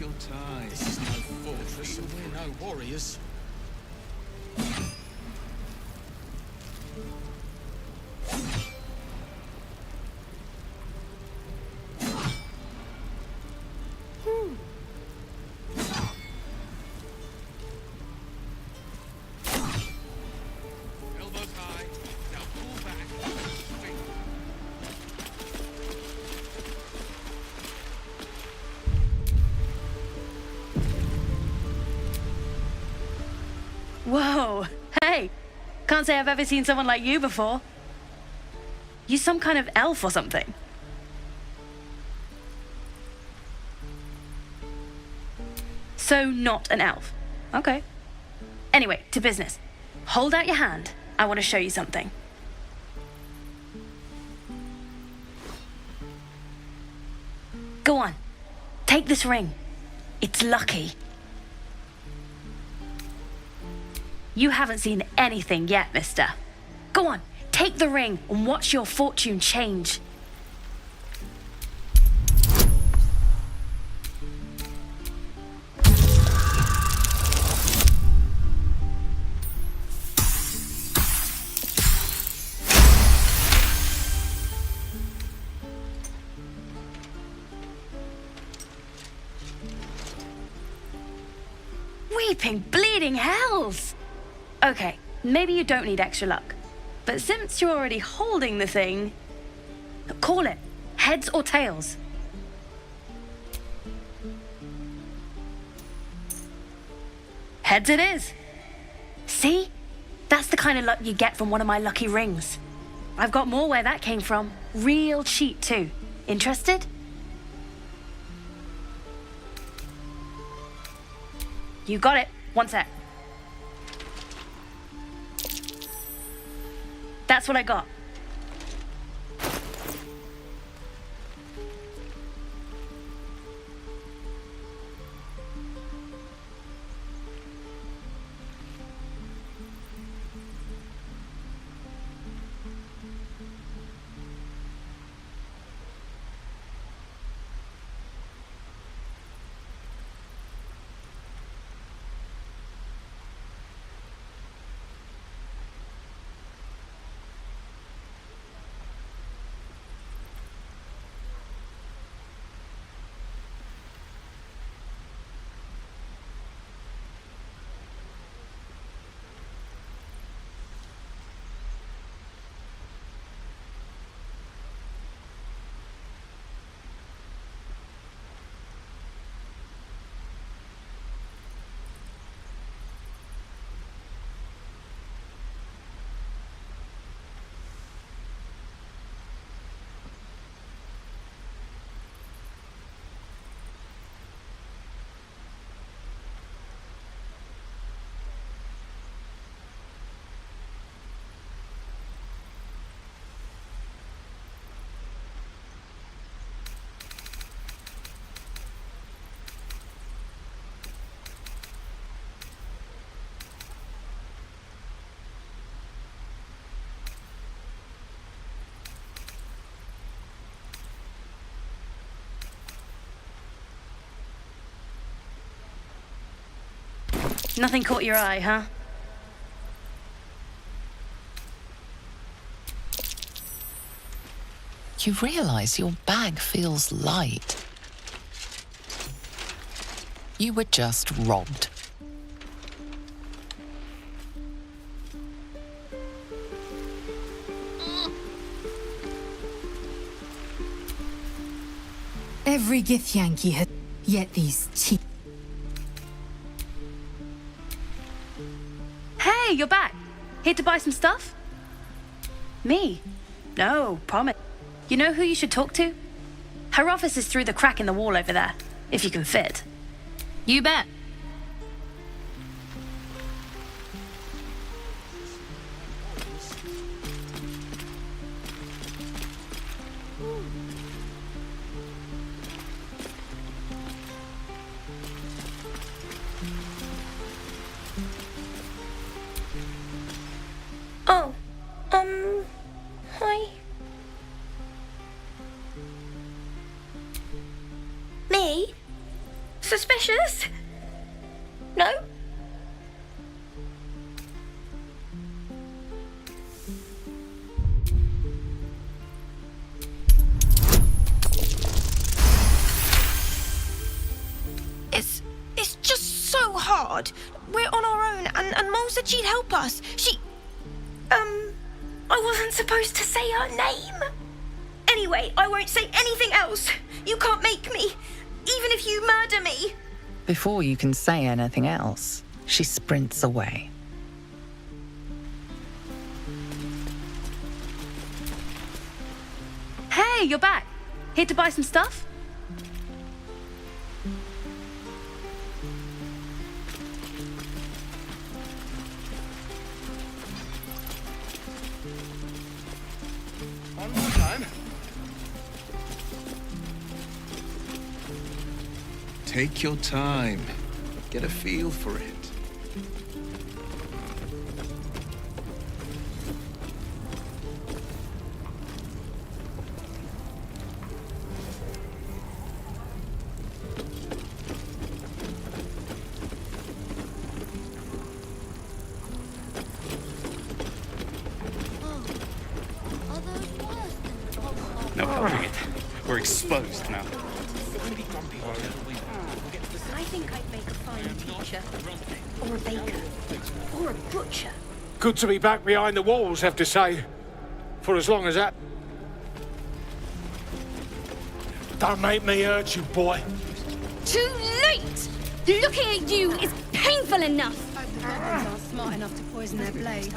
your tie. This is no fortress, and we're no warriors. Elbows high. Now pull back. Straight. Whoa, hey, can't say I've ever seen someone like you before. You some kind of elf or something? So not an elf. Okay. Anyway, to business. Hold out your hand. I want to show you something. Go on. Take this ring. It's lucky. You haven't seen anything yet, mister. Go on, take the ring and watch your fortune change. Weeping, bleeding hells! Okay, maybe you don't need extra luck. But since you're already holding the thing, call it. Heads or tails? Heads it is. See? That's the kind of luck you get from one of my lucky rings. I've got more where that came from. Real cheap too. Interested? You got it. One sec. That's what I got. Nothing caught your eye, huh? You realize your bag feels light. You were just robbed. Every Githyanki had yet these cheap. Hey, you're back. Here to buy some stuff? Me? No, promise. You know who you should talk to? Her office is through the crack in the wall over there, if you can fit. You bet. Oh, hi. Me? Suspicious. precious? No? It's just so hard. We're on our own, and Mole said she'd help us. I wasn't supposed to say her name. Anyway, I won't say anything else. You can't make me, even if you murder me. Before you can say anything else, she sprints away. Hey, you're back. Here to buy some stuff? One more time. Take your time. Get a feel for it. No helping it. We're exposed now. I think I'd make a fine teacher, or a baker, or a butcher. Good to be back behind the walls, have to say. For as long as that. Don't make me hurt you, boy. Too late! Looking at you is painful enough. Hope the goblins aren't smart enough to poison their blades.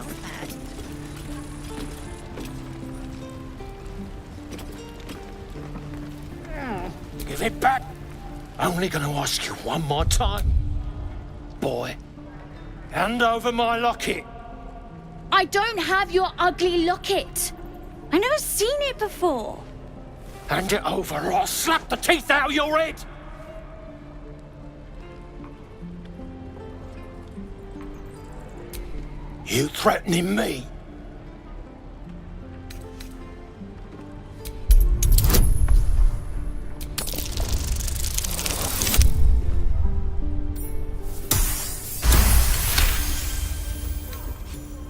Give it back. Only gonna ask you one more time. Boy, hand over my locket. I don't have your ugly locket. I never seen it before. Hand it over or I'll slap the teeth out of your head. You threatening me?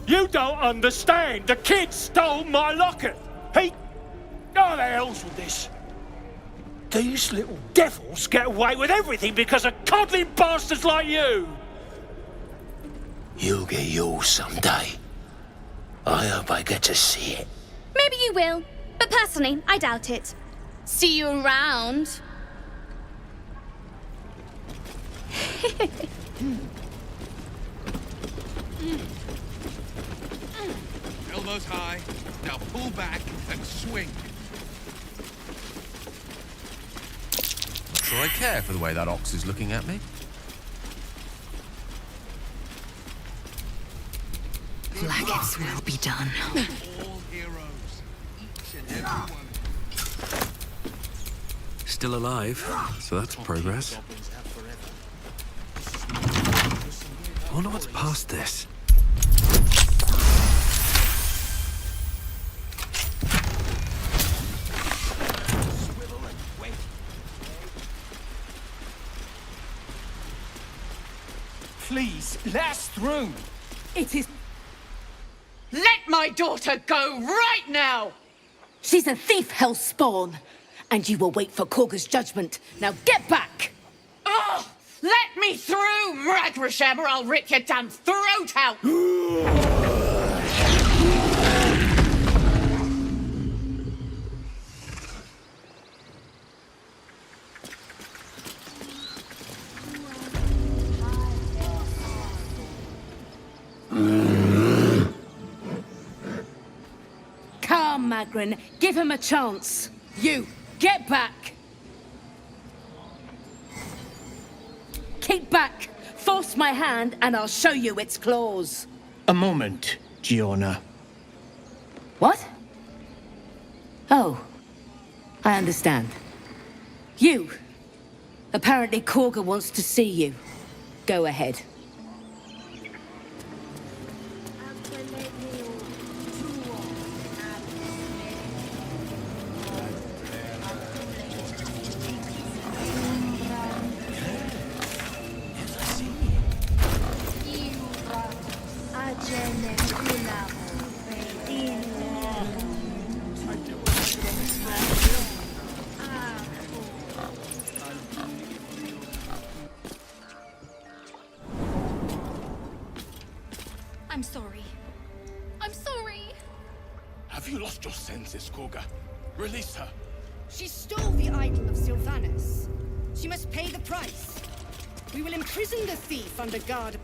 You don't understand. The kid stole my locket. He... Oh, the hell's with this? These little devils get away with everything because of coddling bastards like you. You'll get yours someday. I hope I get to see it. Maybe you will, but personally, I doubt it. See you around. Elbows high. Now pull back and swing. Not sure I care for the way that ox is looking at me. Blackets will be done. All heroes. Each and every one. Still alive, so that's progress. I wonder what's past this. Please, let us through. It is. Let my daughter go right now! She's a thief, hellspawn. And you will wait for Korga's judgment. Now get back! Oh, let me through, Mragrasham, or I'll rip your damn throat out! Come, Magrin. Give him a chance. You, get back! Keep back! Force my hand and I'll show you its claws. A moment, Giona. What? Oh, I understand. You. Apparently Korga wants to see you. Go ahead. Have you lost your senses, Korga? Release her. She stole the idol of Sylvanus. She must pay the price. We will imprison the thief under guard.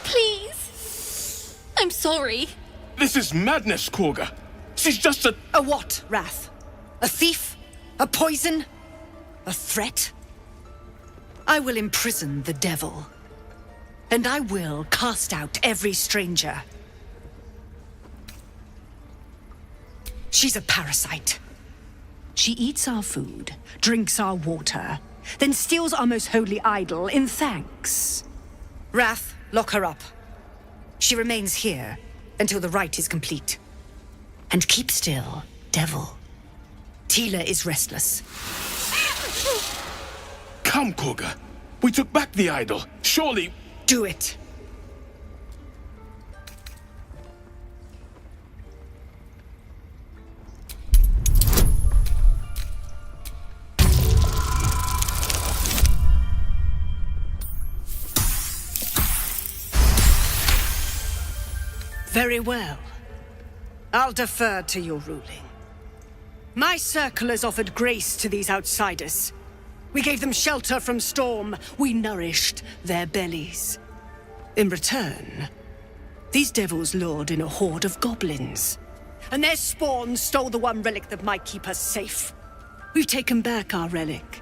Please. I'm sorry. This is madness, Korga. She's just a... A what, Wrath? A thief? A poison? A threat? I will imprison the devil. And I will cast out every stranger. She's a parasite. She eats our food, drinks our water, then steals our most holy idol in thanks. Wrath, lock her up. She remains here until the rite is complete. And keep still, devil. Tila is restless. Come, Korga. We took back the idol. Surely... Do it. Very well. I'll defer to your ruling. My circle has offered grace to these outsiders. We gave them shelter from storm. We nourished their bellies. In return, these devils lured in a horde of goblins. And their spawn stole the one relic that might keep us safe. We've taken back our relic.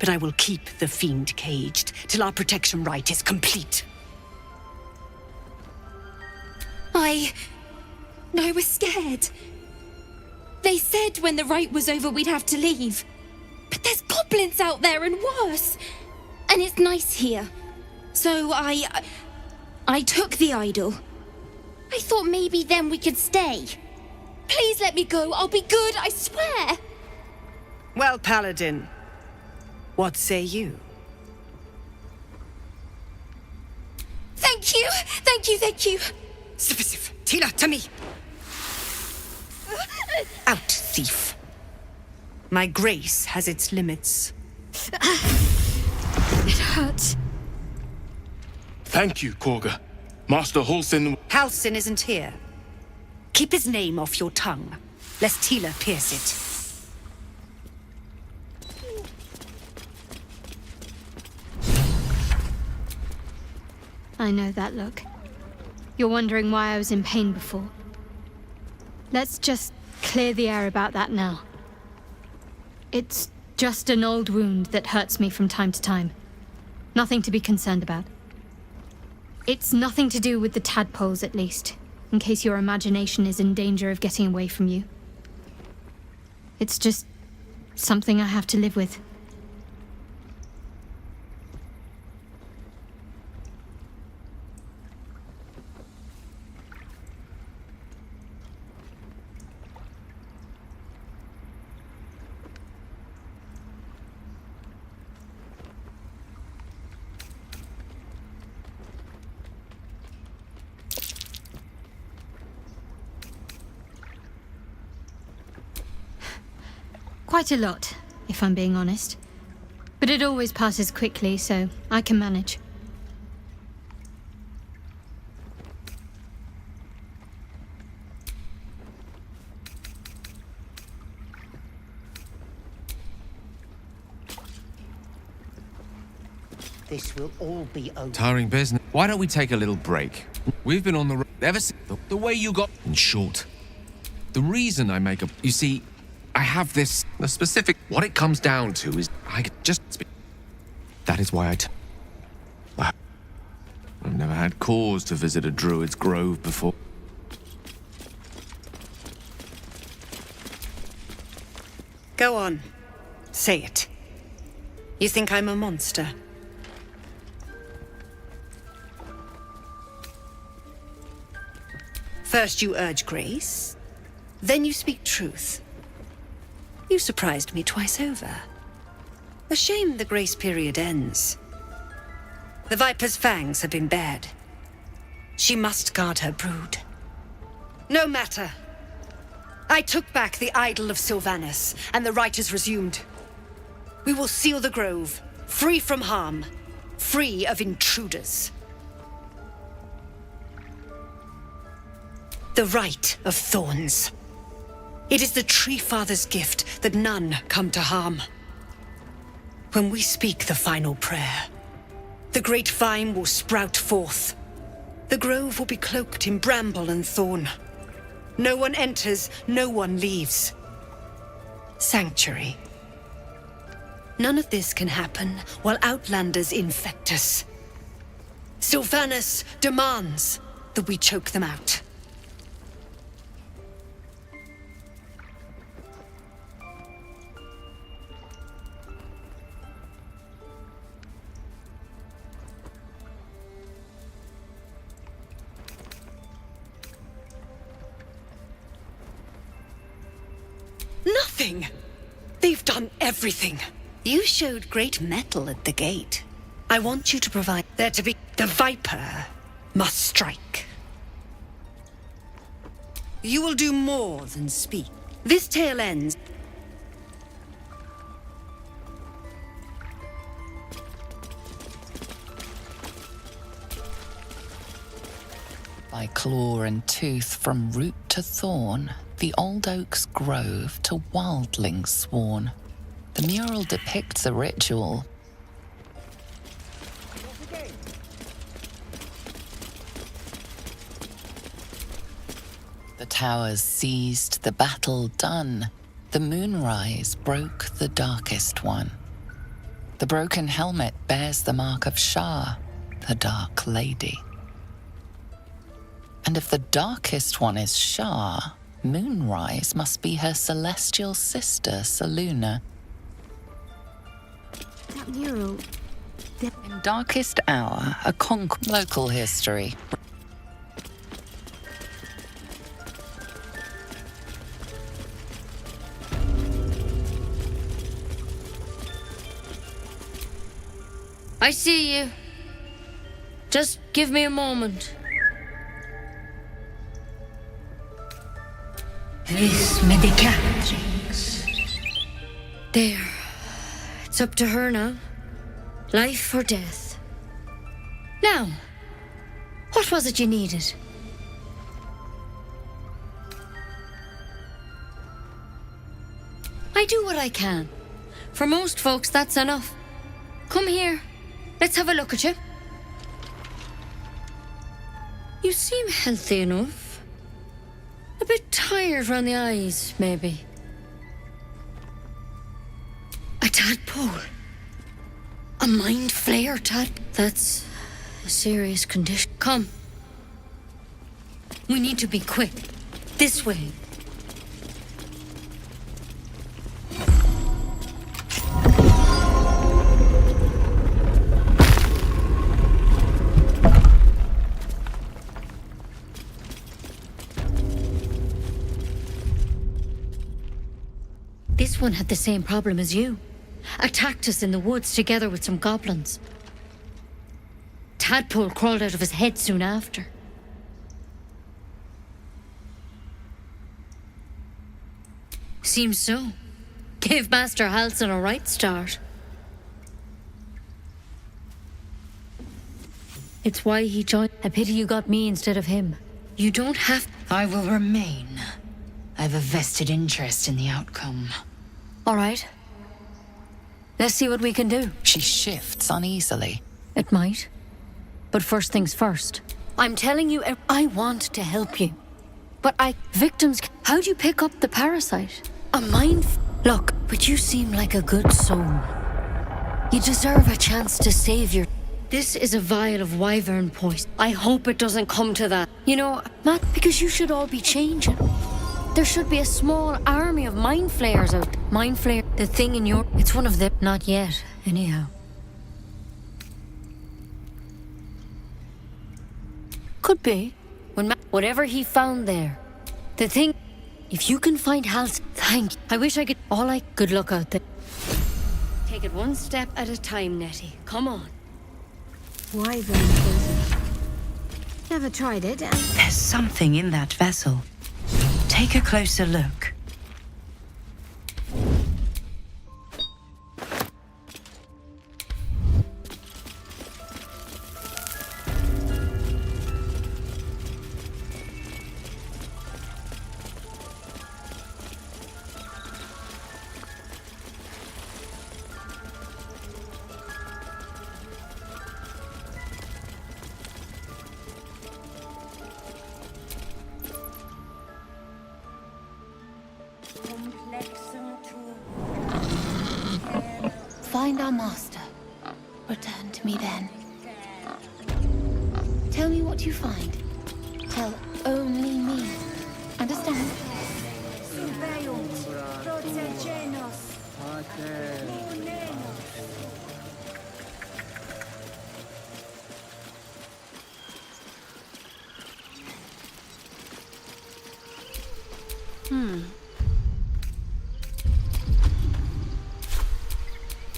But I will keep the fiend caged till our protection rite is complete. I was scared. They said when the rite was over we'd have to leave. But there's goblins out there and worse. And it's nice here. So I took the idol. I thought maybe then we could stay. Please let me go. I'll be good, I swear. Well, Paladin, what say you? Thank you. Thank you. Sif, Tila, to me. Out, thief. My grace has its limits. It hurts. Thank you, Korga. Master Halsin... Halsin isn't here. Keep his name off your tongue, lest Tila pierce it. I know that look. You're wondering why I was in pain before. Let's just clear the air about that now. It's just an old wound that hurts me from time to time. Nothing to be concerned about. It's nothing to do with the tadpoles, at least, in case your imagination is in danger of getting away from you. It's just something I have to live with. Quite a lot, if I'm being honest. But it always passes quickly, so I can manage. This will all be over. Tiring business. Why don't we take a little break? We've been on the road ever since the way you got... In short, the reason I make a... You see, I have this... The specific... What it comes down to is... I just... That is why I've never had cause to visit a druid's grove before. Go on. Say it. You think I'm a monster? First you urge grace, then you speak truth. You surprised me twice over. A shame the grace period ends. The Viper's fangs have been bared. She must guard her brood. No matter. I took back the idol of Sylvanus, and the rite is resumed. We will seal the grove, free from harm, free free of intruders. The right of thorns. It is the Tree Father's gift that none come to harm. When we speak the final prayer, the great vine will sprout forth. The grove will be cloaked in bramble and thorn. No one enters, no one leaves. Sanctuary. None of this can happen while Outlanders infect us. Sylvanas demands that we choke them out. Nothing! They've done everything. You showed great mettle at the gate. I want you to provide... There to be... The Viper must strike. You will do more than speak. This tale ends... By claw and tooth from root to thorn, the old oak's grove to wildlings sworn. The mural depicts a ritual. The towers seized, the battle done. The moonrise broke the darkest one. The broken helmet bears the mark of Shah, the Dark Lady. And if the darkest one is Shah, Moonrise must be her celestial sister, Saluna. That mural... In Darkest Hour, a local history. I see you. Just give me a moment. This medicatrix. There. It's up to her now. Life or death. Now, what was it you needed? I do what I can. For most folks, that's enough. Come here. Let's have a look at you. You seem healthy enough. A bit tired round the eyes, maybe. A tadpole. A mind flayer, Tad. That's a serious condition. Come. We need to be quick. This way. This one had the same problem as you. Attacked us in the woods together with some goblins. Tadpole crawled out of his head soon after. Seems so. Gave Master Halson a right start. It's why he joined. A pity you got me instead of him. You don't have... I will remain. I have a vested interest in the outcome. All right. Let's see what we can do. She shifts uneasily. It might. But first things first. I'm telling you, I want to help you. But victims, how do you pick up the parasite? A mind... Look, but you seem like a good soul. You deserve a chance to save your... This is a vial of wyvern poison. I hope it doesn't come to that. You know, Matt, because you should all be changing. There should be a small army of mind flayers out there. Mind flayer, the thing in your... It's one of them. Not yet, anyhow. Could be. Whatever he found there. The thing... If you can find Hal's... Thank you. I wish I could... Good luck out there. Take it one step at a time, Nettie. Come on. Wyvern poison. Never tried it. There's something in that vessel. Take a closer look. find our master, return to me then. Tell me what you find. Tell only me. Understand?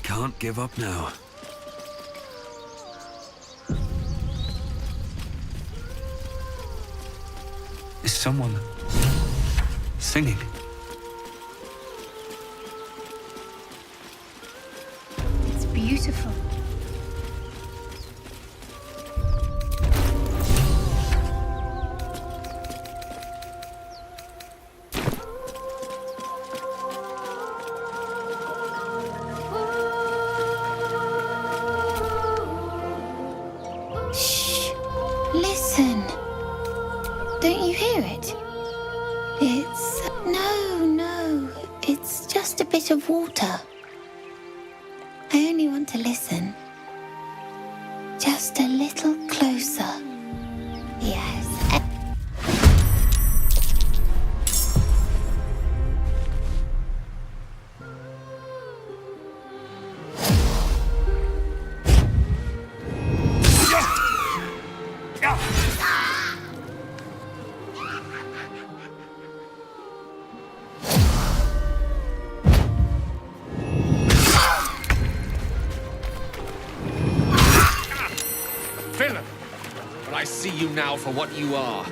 Can't give up now. Is someone singing? It's beautiful. Shh. Listen. Don't you hear it? It's... No. It's just a bit of water. I only want to listen. Just a little closer. Yes. Villain! But I see you now for what you are.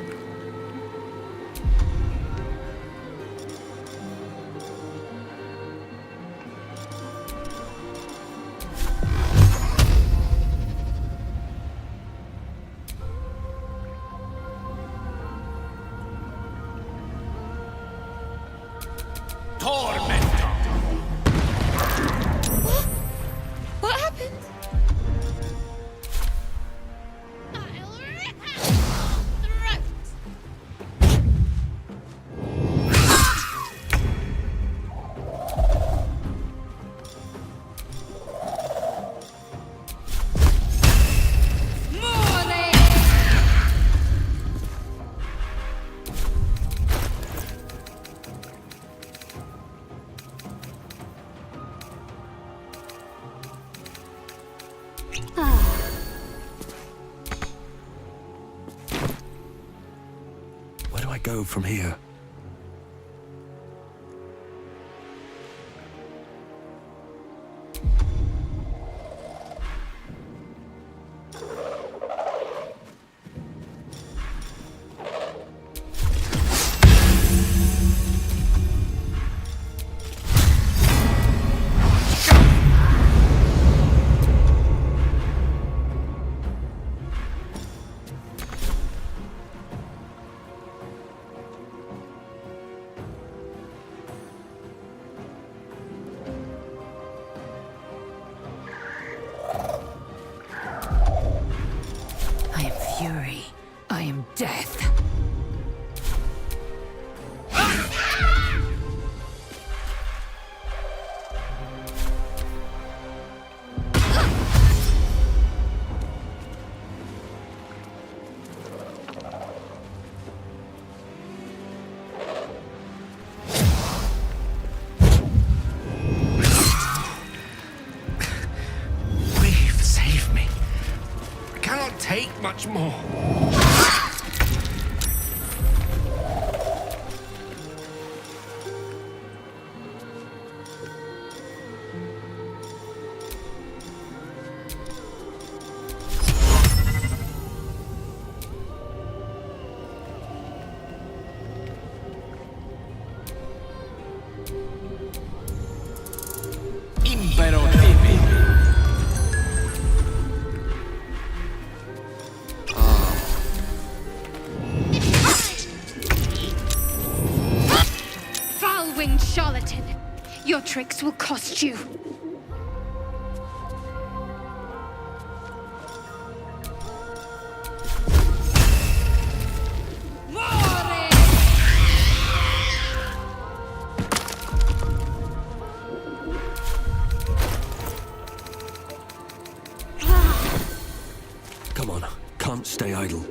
Tormentor! What happened? Where do I go from here? I am fury. I am death. Please save me. I cannot take much more. Impero tibi. Foul-winged charlatan! Your tricks will cost you. Come on, can't stay idle.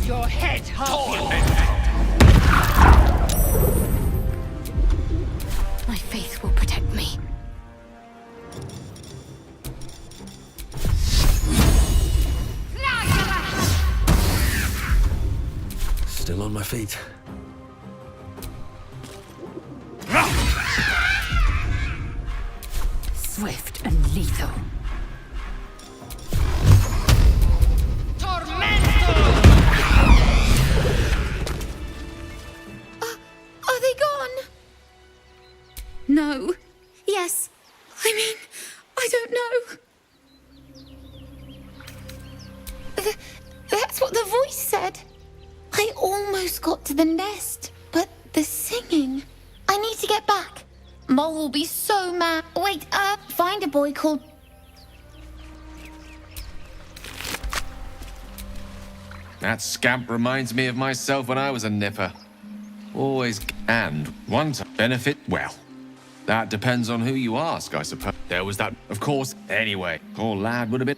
Your head, My faith will protect me. Still on my feet. Swift and lethal. Are they gone? No. Yes. I mean, I don't know. That's what the voice said. I almost got to the nest, but the singing. I need to get back. Mole will be so mad. Wait, find a boy called... That scamp reminds me of myself when I was a nipper. Always and one to benefit well. That depends on who you ask, I suppose. There was that, of course. Anyway, poor lad would have been...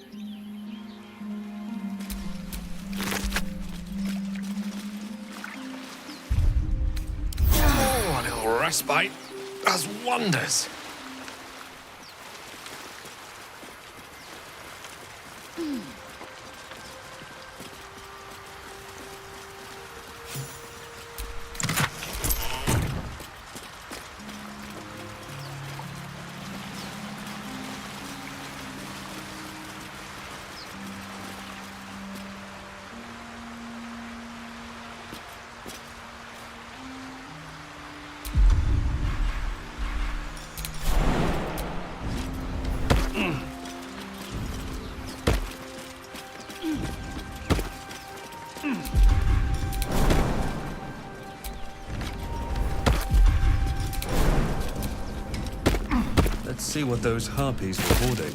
Oh, a little respite does wonders. Let's see what those harpies were hoarding.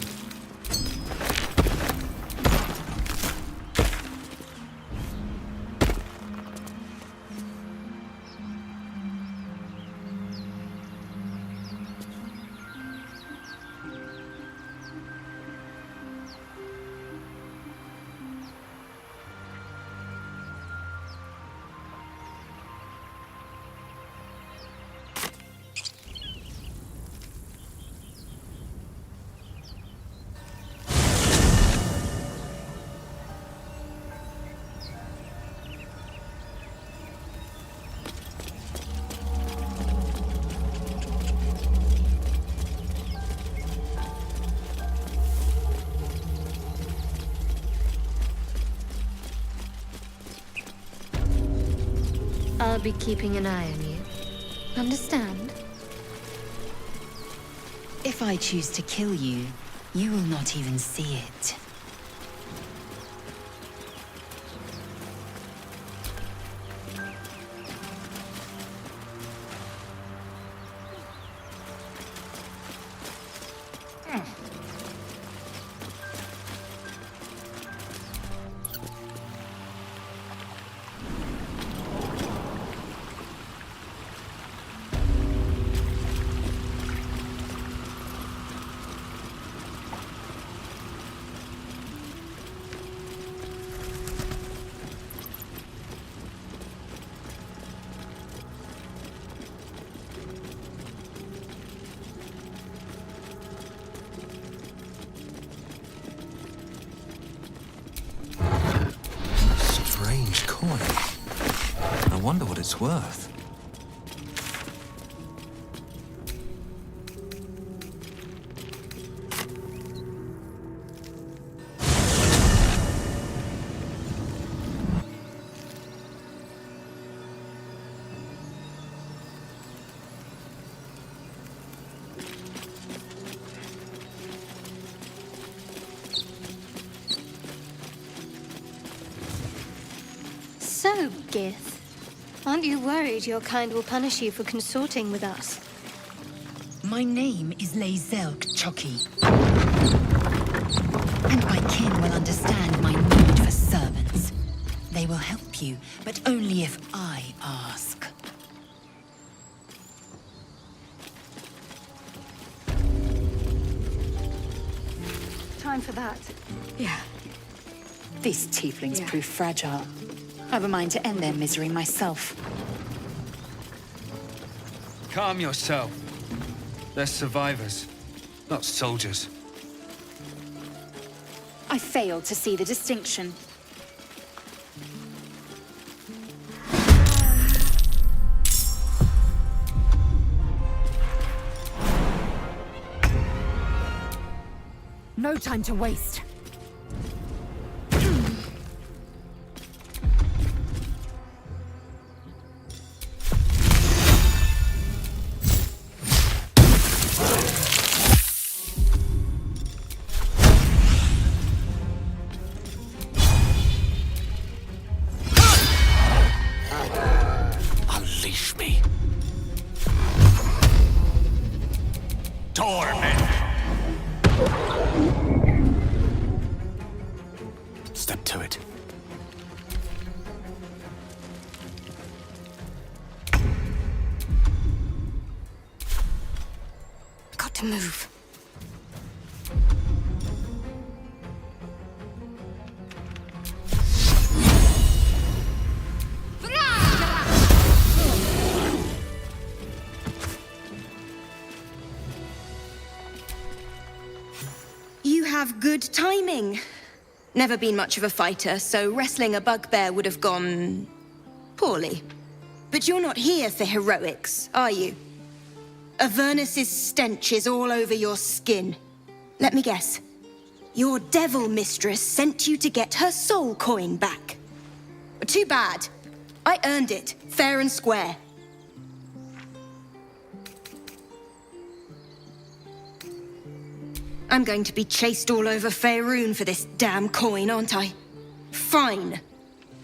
I'll be keeping an eye on you. Understand? If I choose to kill you, you will not even see it. Strange coin. I wonder what it's worth. Gith. Aren't you worried your kind will punish you for consorting with us? My name is Lae'zel Choki. And my kin will understand my need for servants. They will help you, but only if I ask. Time for that. Yeah. These tieflings prove fragile. I've a mind to end their misery myself. Calm yourself. They're survivors, not soldiers. I fail to see the distinction. No time to waste. Unleash me. Torment. Step to it. Got to move. You have good timing. Never been much of a fighter, so wrestling a bugbear would have gone poorly. But you're not here for heroics, are you? Avernus's stench is all over your skin. Let me guess. Your devil mistress sent you to get her soul coin back. Too bad. I earned it, fair and square. I'm going to be chased all over Faerun for this damn coin, aren't I? Fine.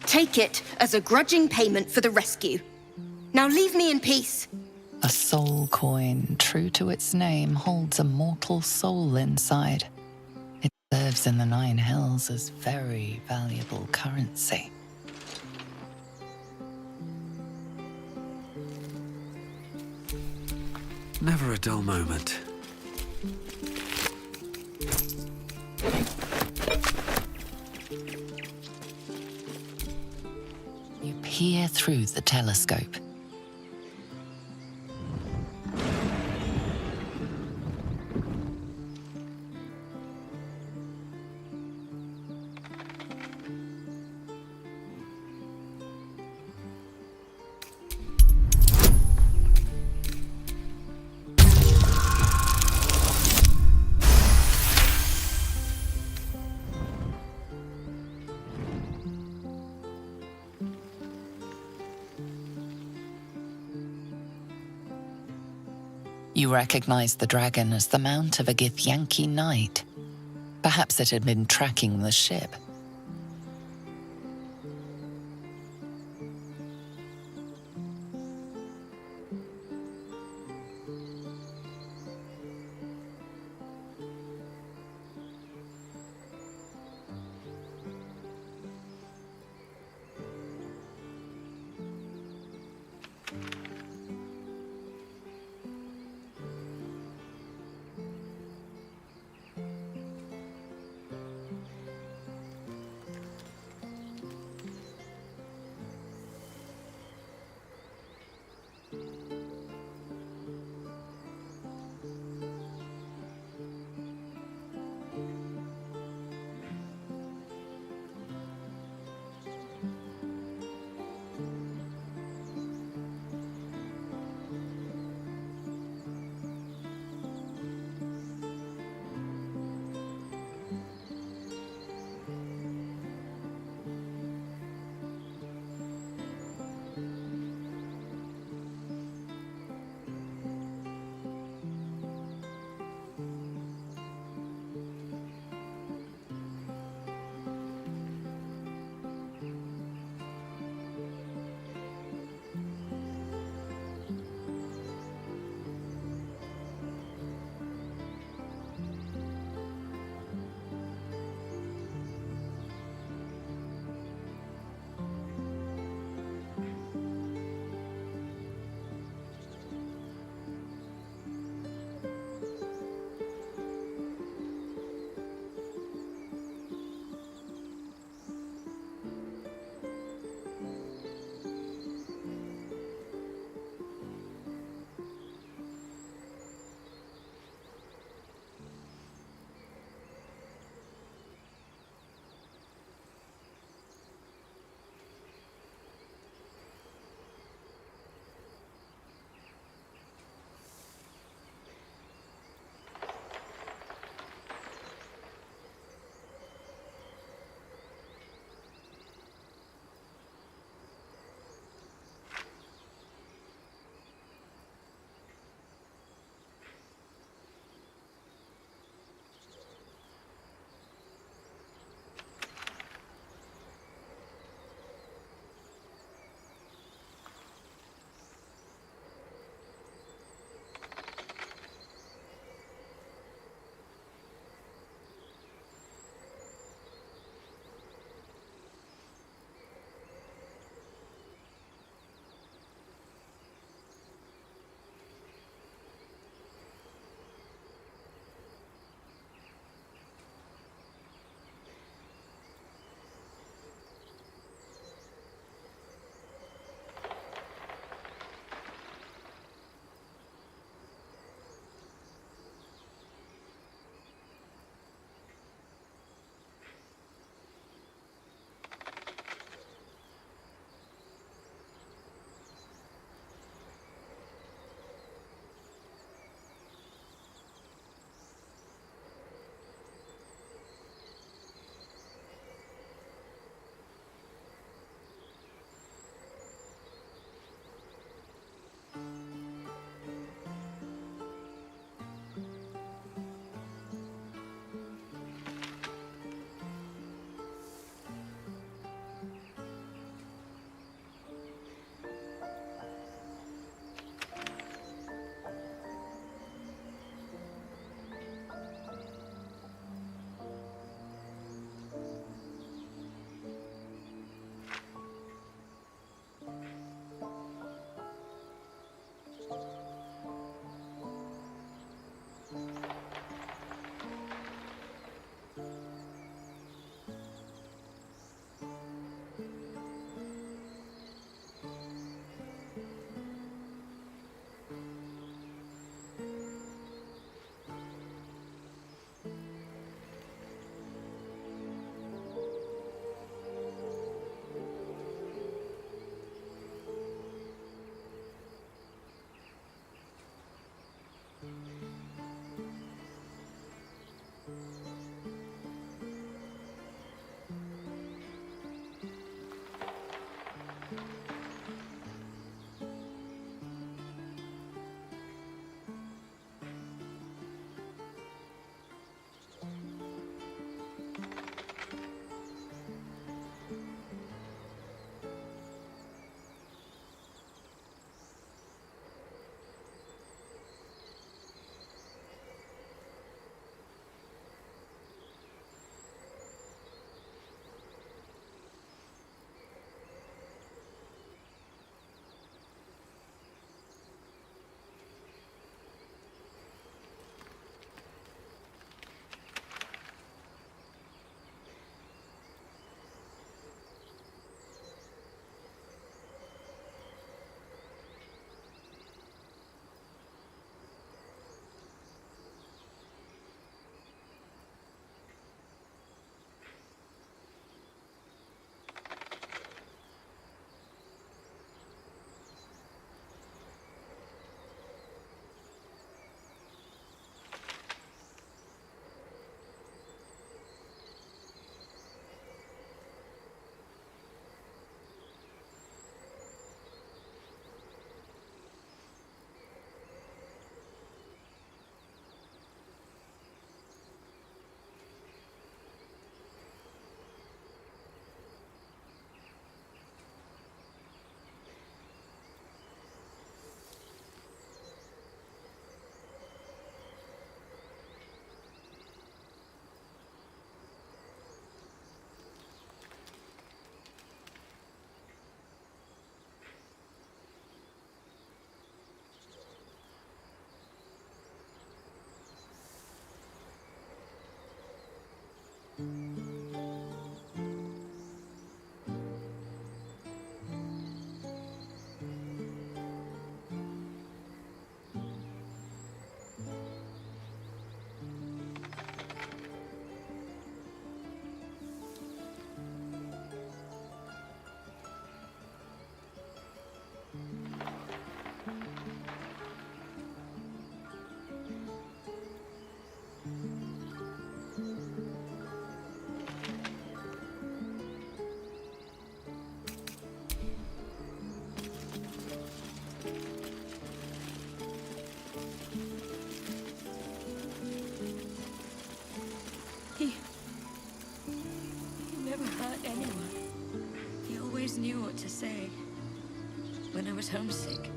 Take it as a grudging payment for the rescue. Now leave me in peace. A soul coin, true to its name, holds a mortal soul inside. It serves in the Nine Hells as very valuable currency. Never a dull moment. You peer through the telescope. You recognize the dragon as the mount of a Githyanki knight. Perhaps it had been tracking the ship. when I was homesick.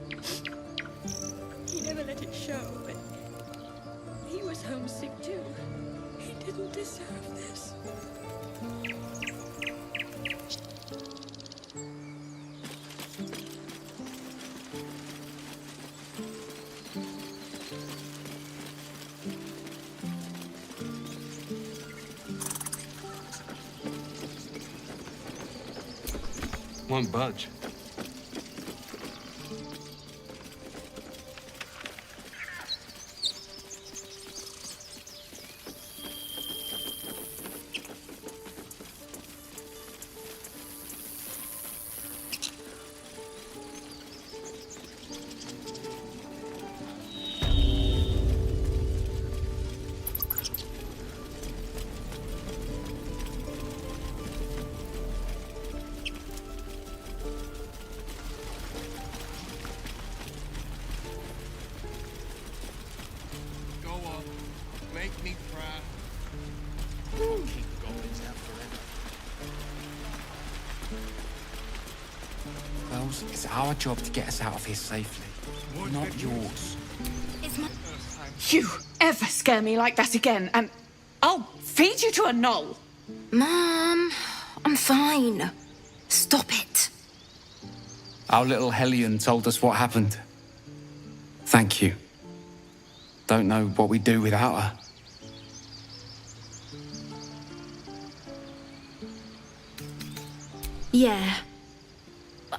He never let it show, but he was homesick too. He didn't deserve this. Won't budge. Go on. Make me proud. Keep the goblins out forever. Wells, it's our job to get us out of here safely, not yours. It's my... You ever scare me like that again, and I'll feed you to a knoll. Mom, I'm fine. Stop it. Our little Hellion told us what happened. Thank you. Don't know what we'd do without her. Yeah.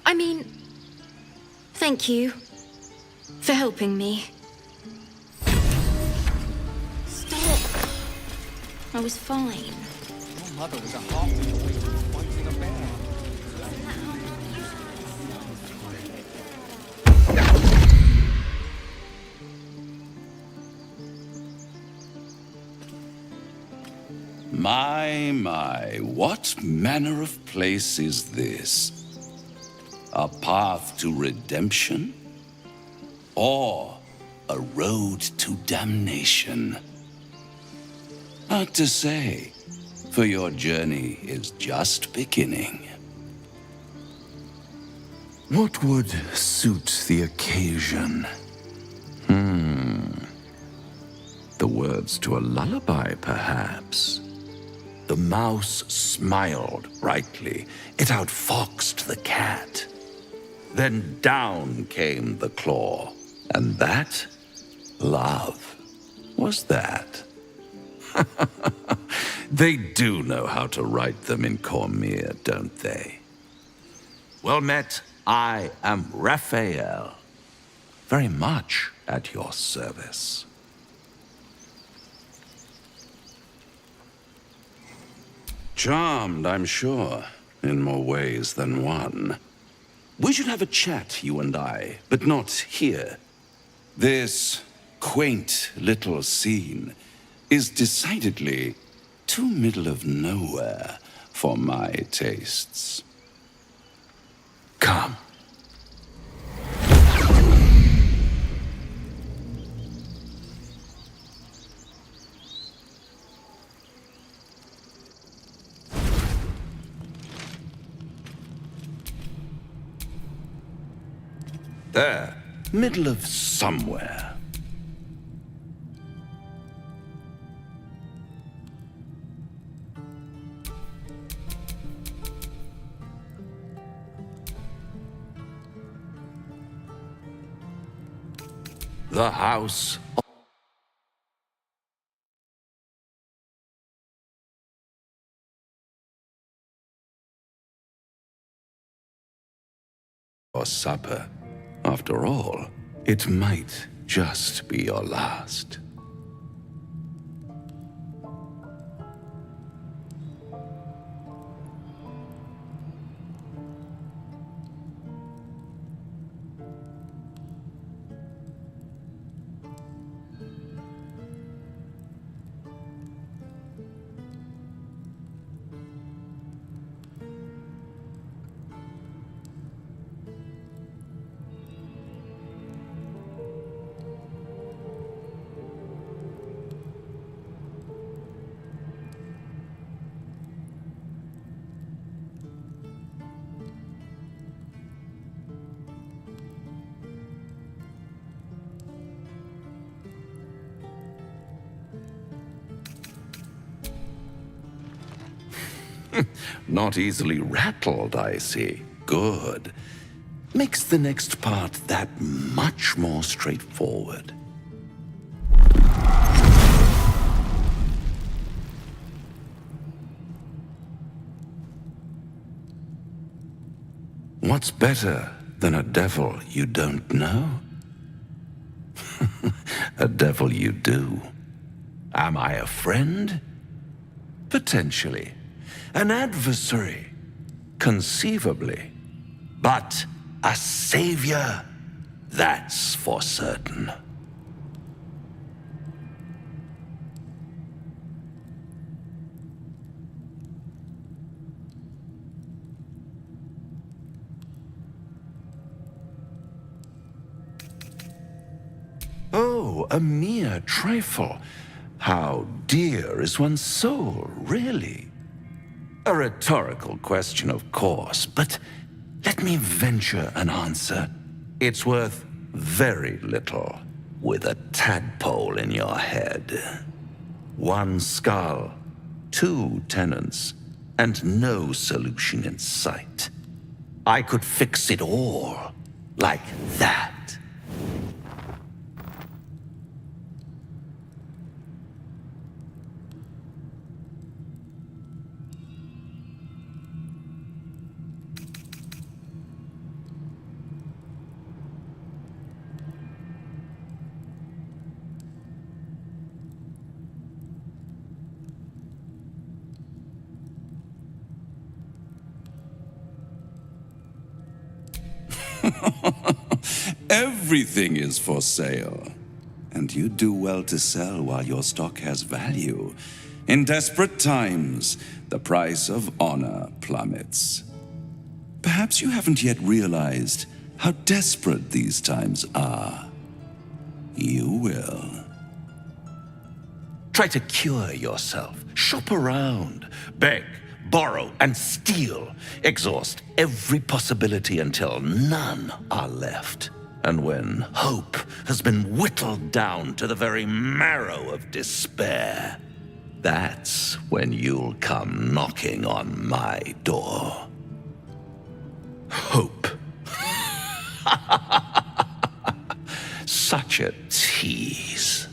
I mean, thank you for helping me. Stop. I was fine. Your mother was a halfling away from fighting a bear. My, what manner of place is this? A path to redemption? Or a road to damnation? Hard to say, for your journey is just beginning. What would suit the occasion? The words to a lullaby, perhaps? The mouse smiled brightly. It outfoxed the cat. Then down came the claw. And that? Love. Was that? They do know how to write them in Cormier, don't they? Well met, I am Raphael. Very much at your service. Charmed, I'm sure, in more ways than one. We should have a chat, you and I, but not here. This quaint little scene is decidedly too middle of nowhere for my tastes. Come. There, middle of somewhere. The house or supper. After all, it might just be your last. Not easily rattled, I see. Good. Makes the next part that much more straightforward. What's better than a devil you don't know? A devil you do. Am I a friend? Potentially. An adversary? Conceivably. But a savior? That's for certain. Oh, a mere trifle. How dear is one's soul, really? A rhetorical question, of course, but let me venture an answer. It's worth very little with a tadpole in your head. One skull, two tenants, and no solution in sight. I could fix it all like that. Everything is for sale. And you do well to sell while your stock has value. In desperate times, the price of honor plummets. Perhaps you haven't yet realized how desperate these times are. You will. Try to cure yourself. Shop around. Beg, borrow, and steal. Exhaust every possibility until none are left. And when hope has been whittled down to the very marrow of despair, that's when you'll come knocking on my door. Hope. Such a tease.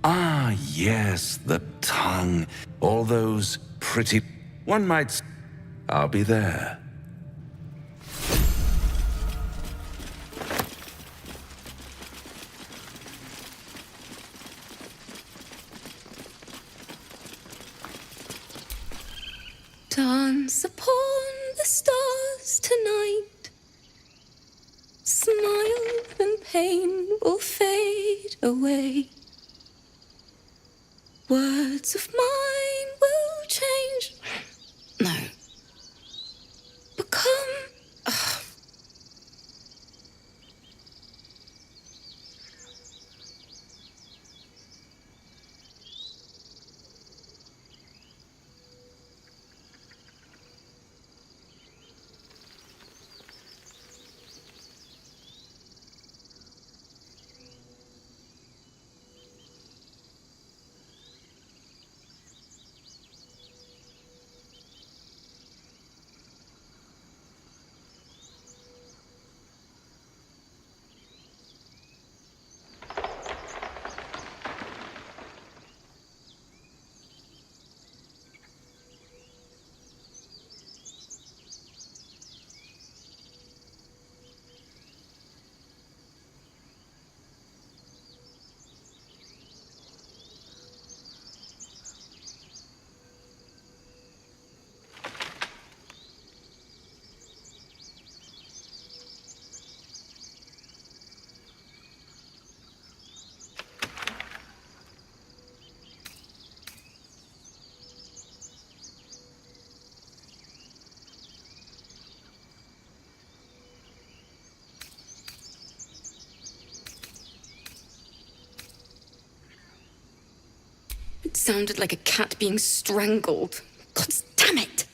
Ah, yes, the tongue. All those pretty... One might... I'll be there. Dance upon the stars tonight. Smile and pain will fade away. Words of mine will change. No. Become. sounded like a cat being strangled. God damn it!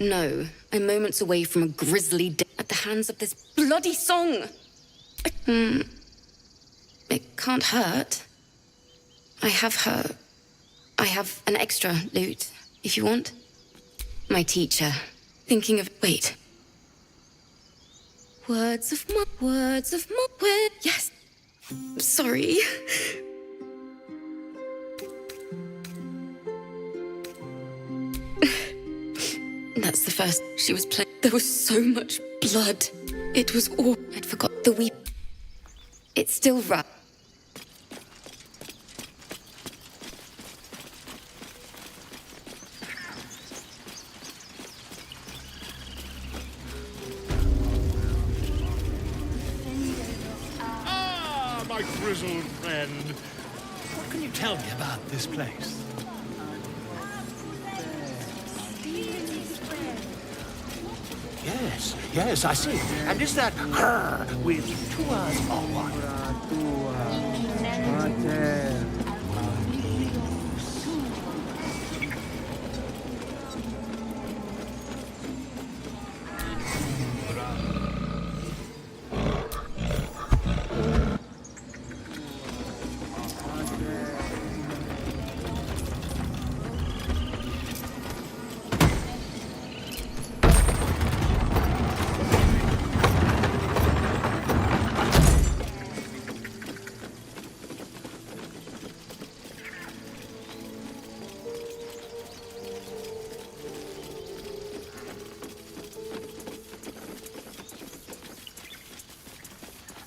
No, I'm moments away from a grisly death at the hands of this bloody song. It can't hurt. I have an extra lute, if you want. My teacher. Thinking of... Wait. Words of my... Yes. Sorry. That's the first she was playing. There was so much blood. It was all... I'd forgot the weep. It's still rough. Ah, my grizzled friend. What can you tell me about this place? Yes, I see. And is that her with 2 R's or one?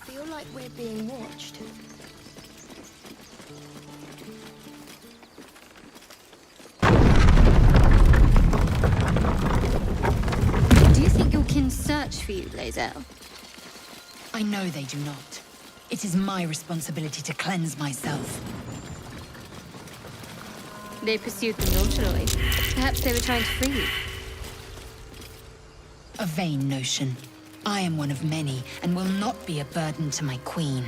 Feel like we're being watched. much for you, Blazel. I know they do not. It is my responsibility to cleanse myself. They pursued them nonchalantly. Perhaps they were trying to free you. A vain notion. I am one of many, and will not be a burden to my queen.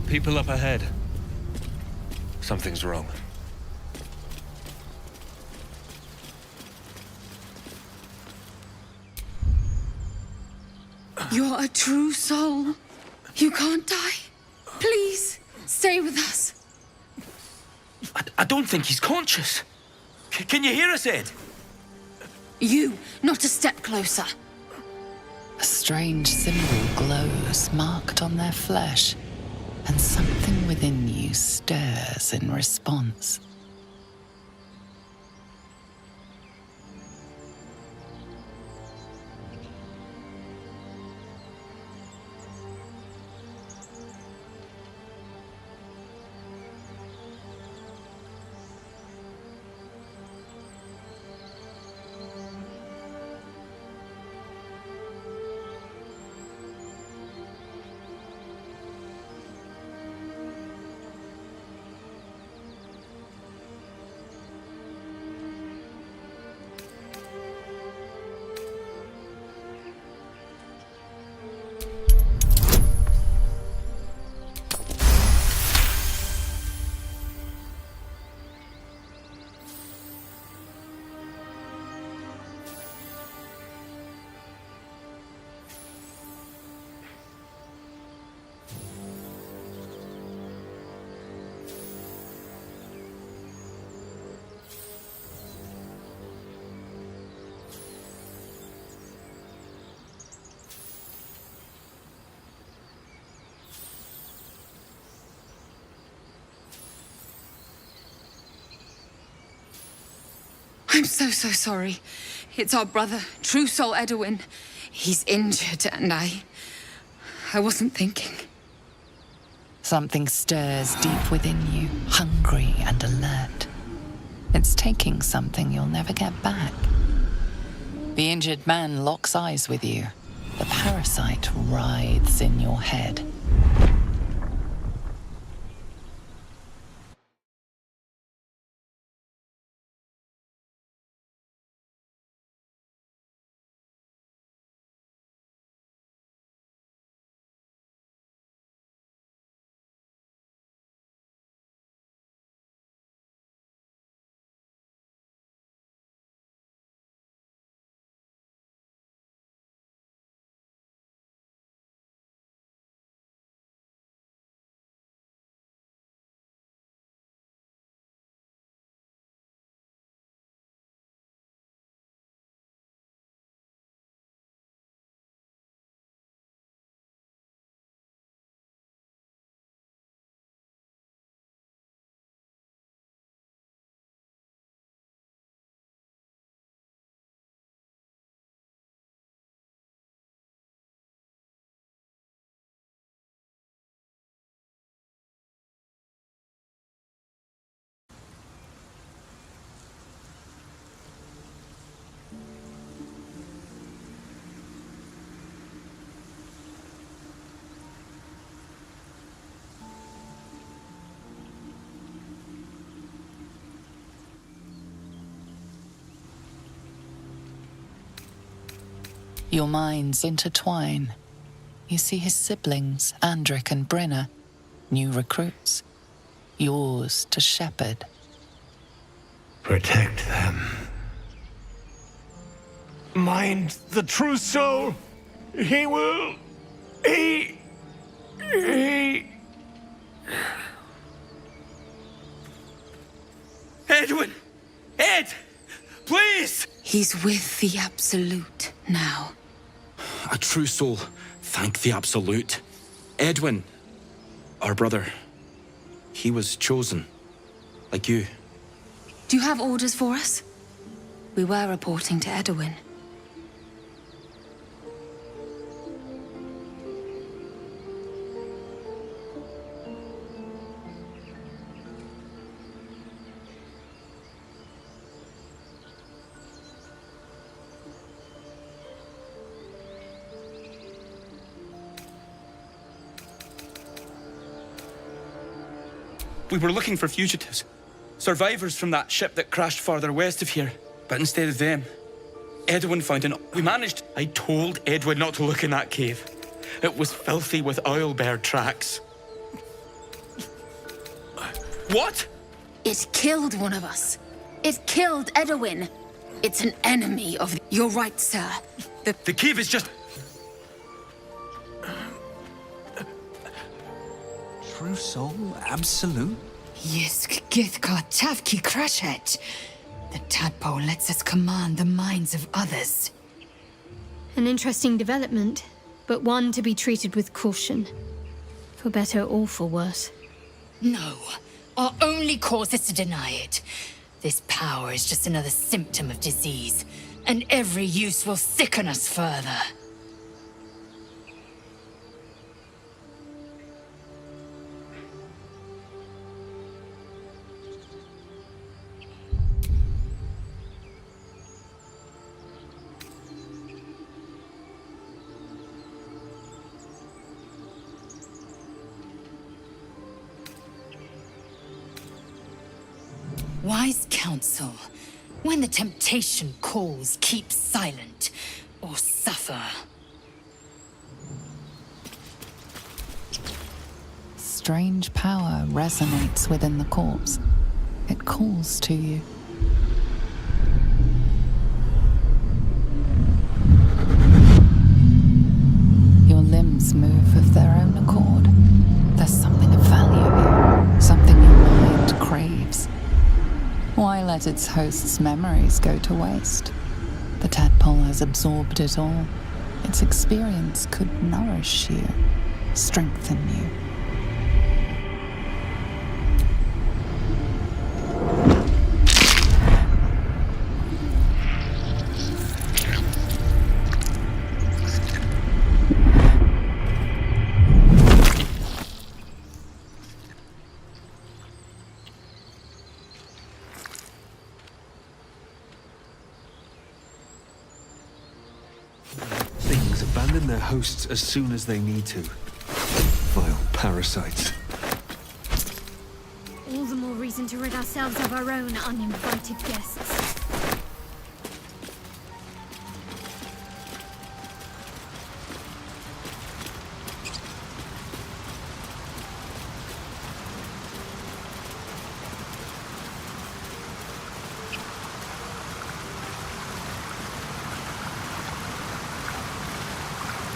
People up ahead. Something's wrong. You're a true soul. You can't die. Please, stay with us. I don't think he's conscious. Can you hear us, Ed? You, not a step closer. A strange symbol glows, marked on their flesh, and something within you stirs in response. I'm so sorry. It's our brother, True Soul Edwin. He's injured, and I wasn't thinking. Something stirs deep within you, hungry and alert. It's taking something you'll never get back. The injured man locks eyes with you. The parasite writhes in your head. Your minds intertwine. You see his siblings, Andric and Brenna, new recruits, yours to shepherd. Protect them. Mind the true soul. He will... He... Edwin! Ed! Please! He's with the Absolute now. A true soul. Thank the Absolute. Edwin, our brother, he was chosen. Like you. Do you have orders for us? We were reporting to Edwin. We were looking for fugitives. Survivors from that ship that crashed farther west of here. But instead of them, Edwin found an... We managed... I told Edwin not to look in that cave. It was filthy with owlbear tracks. What? It killed one of us. It killed Edwin. It's an enemy of... You're right, sir. The cave is just... True soul? Absolute? Yisk Githka Tavki Crashet. The tadpole lets us command the minds of others. An interesting development, but one to be treated with caution. For better or for worse. No. Our only cause is to deny it. This power is just another symptom of disease, and every use will sicken us further. Wise counsel. When the temptation calls, keep silent, or suffer. Strange power resonates within the corpse. It calls to you. Your limbs move of their own accord. There's something of value here, something your mind craves. Why let its host's memories go to waste? The tadpole has absorbed it all. Its experience could nourish you, strengthen you. Things abandon their hosts as soon as they need to. Vile parasites. All the more reason to rid ourselves of our own uninvited guests.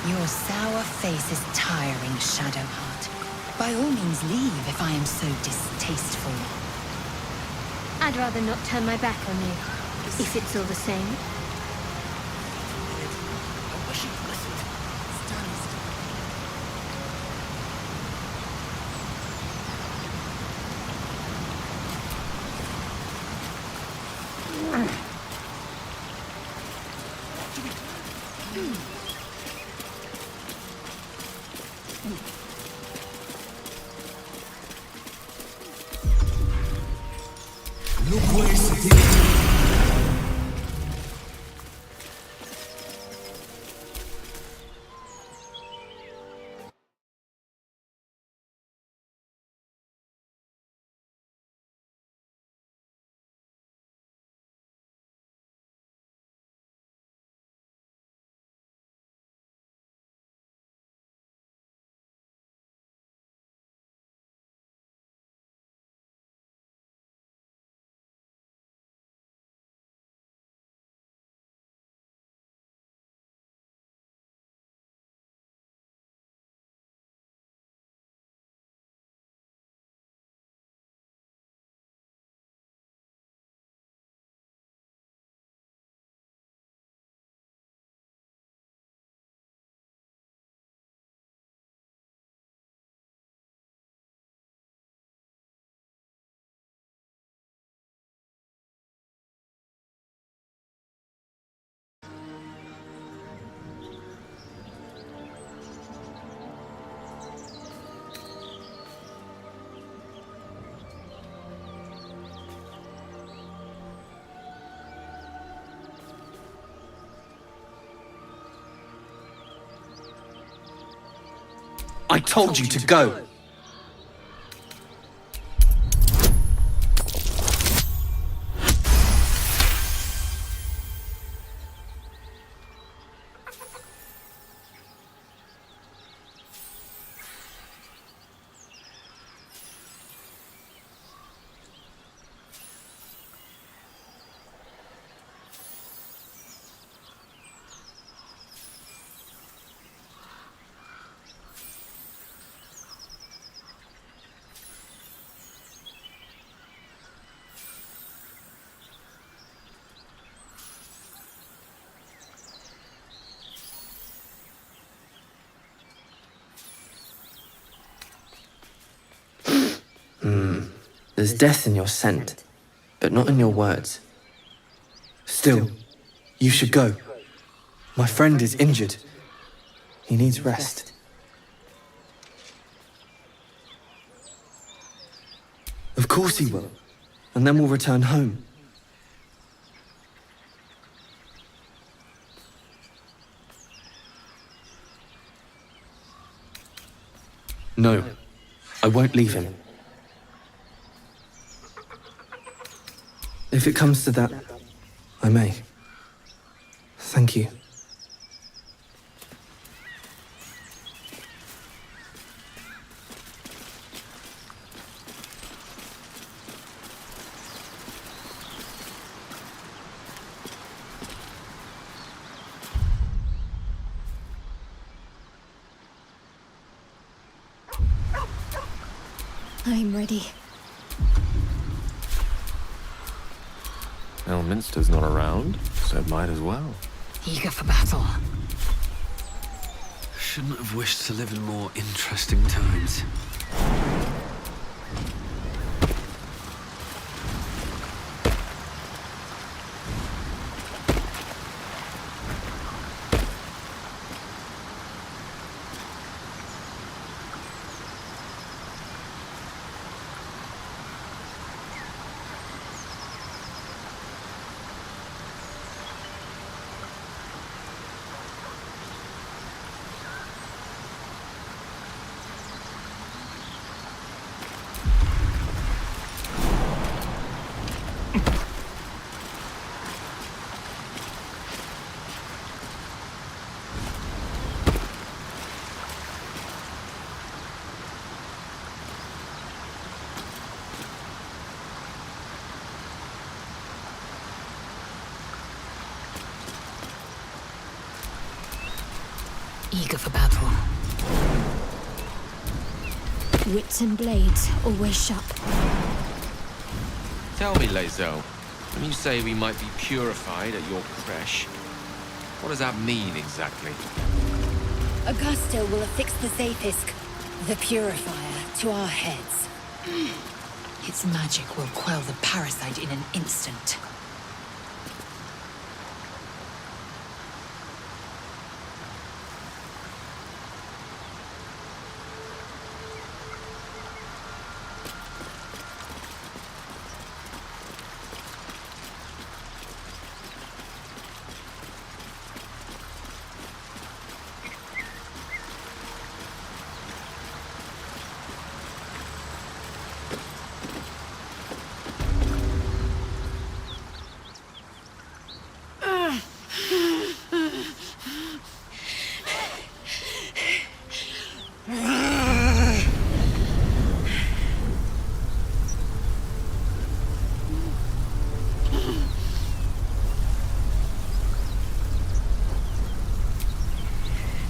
Your sour face is tiring, Shadowheart. By all means leave if I am so distasteful. I'd rather not turn my back on you, if it's all the same. I told you to go. There's death in your scent, but not in your words. Still, you should go. My friend is injured. He needs rest. Of course he will. And then we'll return home. No, I won't leave him. If it comes to that, I may. Thank you. I'm ready. Elminster's not around, so might as well. Eager for battle. Shouldn't have wished to live in more interesting times. Eager for battle. Wits and blades, always sharp. Tell me, Lae'zel, when you say we might be purified at your creche, what does that mean exactly? Augusto will affix the Zafisk, the purifier, to our heads. Its magic will quell the parasite in an instant.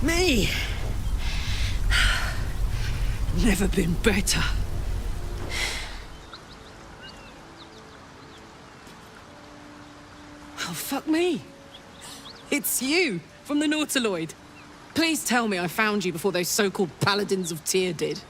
Me! Never been better. Oh, fuck me. It's you, from the Nautiloid. Please tell me I found you before those so-called Paladins of Tyr did.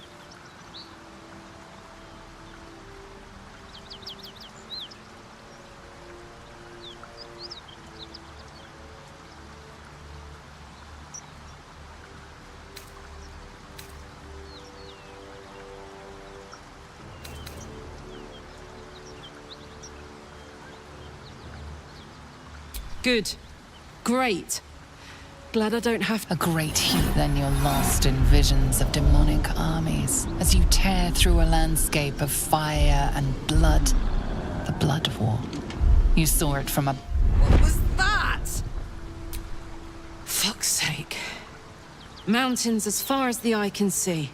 Good. Great. Glad I don't have... A great heat then you're lost in visions of demonic armies as you tear through a landscape of fire and blood. The Blood War. You saw it from a... What was that? Fuck's sake. Mountains as far as the eye can see.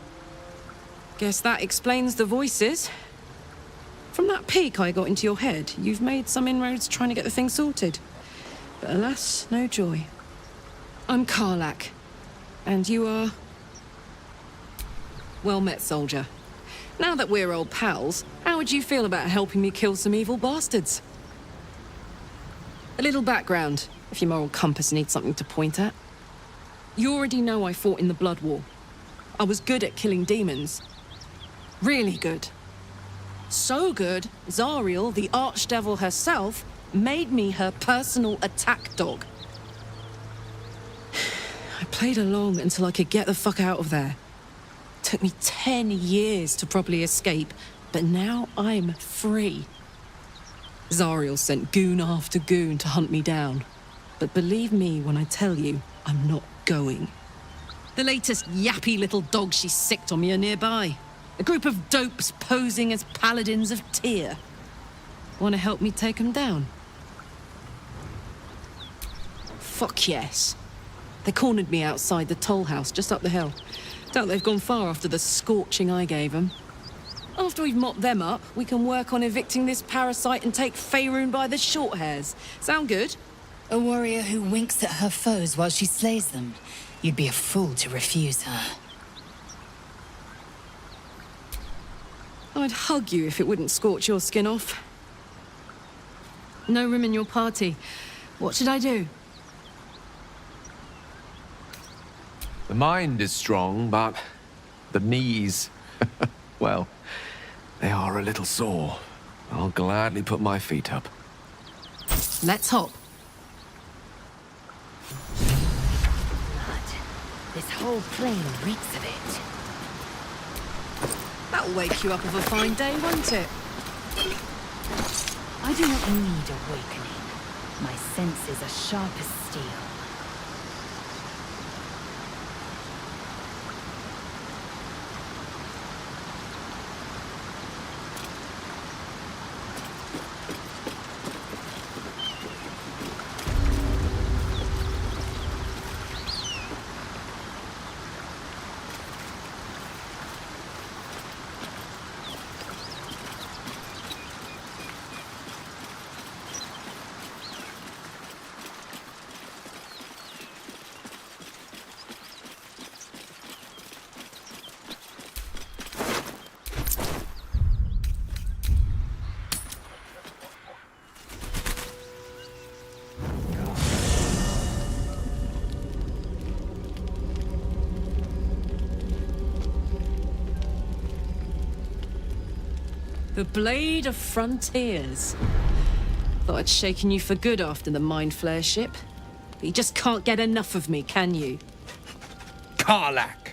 Guess that explains the voices. From that peek I got into your head, you've made some inroads trying to get the thing sorted. But alas, no joy. I'm Karlach, and you are... Well met, soldier. Now that we're old pals, how would you feel about helping me kill some evil bastards? A little background, if your moral compass needs something to point at. You already know I fought in the Blood War. I was good at killing demons. Really good. So good, Zariel, the archdevil herself, made me her personal attack dog. I played along until I could get the fuck out of there. Took me 10 years to properly escape, but now I'm free. Zariel sent goon after goon to hunt me down. But believe me when I tell you, I'm not going. The latest yappy little dogs she sicked on me are nearby. A group of dopes posing as paladins of Tyr. Want to help me take them down? Fuck yes. They cornered me outside the toll house just up the hill. Doubt they've gone far after the scorching I gave them. After we've mopped them up, we can work on evicting this parasite and take Faerun by the short hairs. Sound good? A warrior who winks at her foes while she slays them. You'd be a fool to refuse her. I'd hug you if it wouldn't scorch your skin off. No room in your party. What should I do? The mind is strong, but the knees, well, they are a little sore. I'll gladly put my feet up. Let's hop. This whole plain reeks of it. That'll wake you up of a fine day, won't it? I do not need awakening. My senses are sharp as steel. The Blade of Frontiers. Thought I'd shaken you for good after the Mind Flare ship. But you just can't get enough of me, can you? Karlach,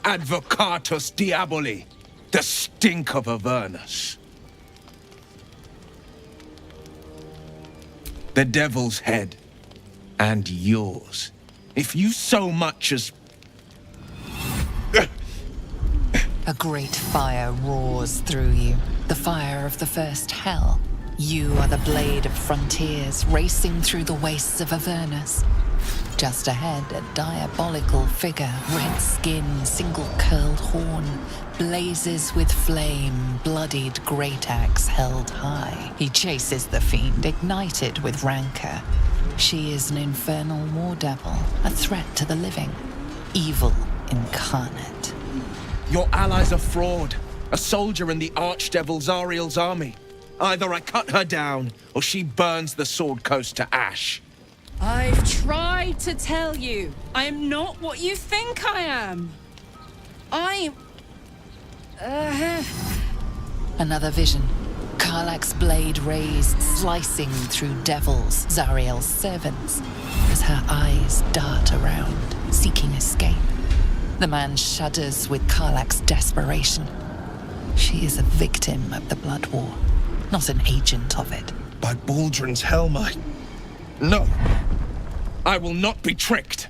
Advocatus Diaboli, the stink of Avernus. The devil's head, and yours. If you so much as... A great fire roars through you, the fire of the first hell. You are the Blade of Frontiers, racing through the wastes of Avernus. Just ahead, a diabolical figure, red skin, single-curled horn, blazes with flame, bloodied great axe held high. He chases the fiend, ignited with rancor. She is an infernal war devil, a threat to the living, evil incarnate. Your ally's a fraud, a soldier in the Archdevil Zariel's army. Either I cut her down, or she burns the Sword Coast to ash. I've tried to tell you, I am not what you think I am. I'm... Another vision. Karlach's blade raised, slicing through devils, Zariel's servants, as her eyes dart around, seeking escape. The man shudders with Karlach's desperation. She is a victim of the Blood War, not an agent of it. By Baldrin's helm, No. I will not be tricked.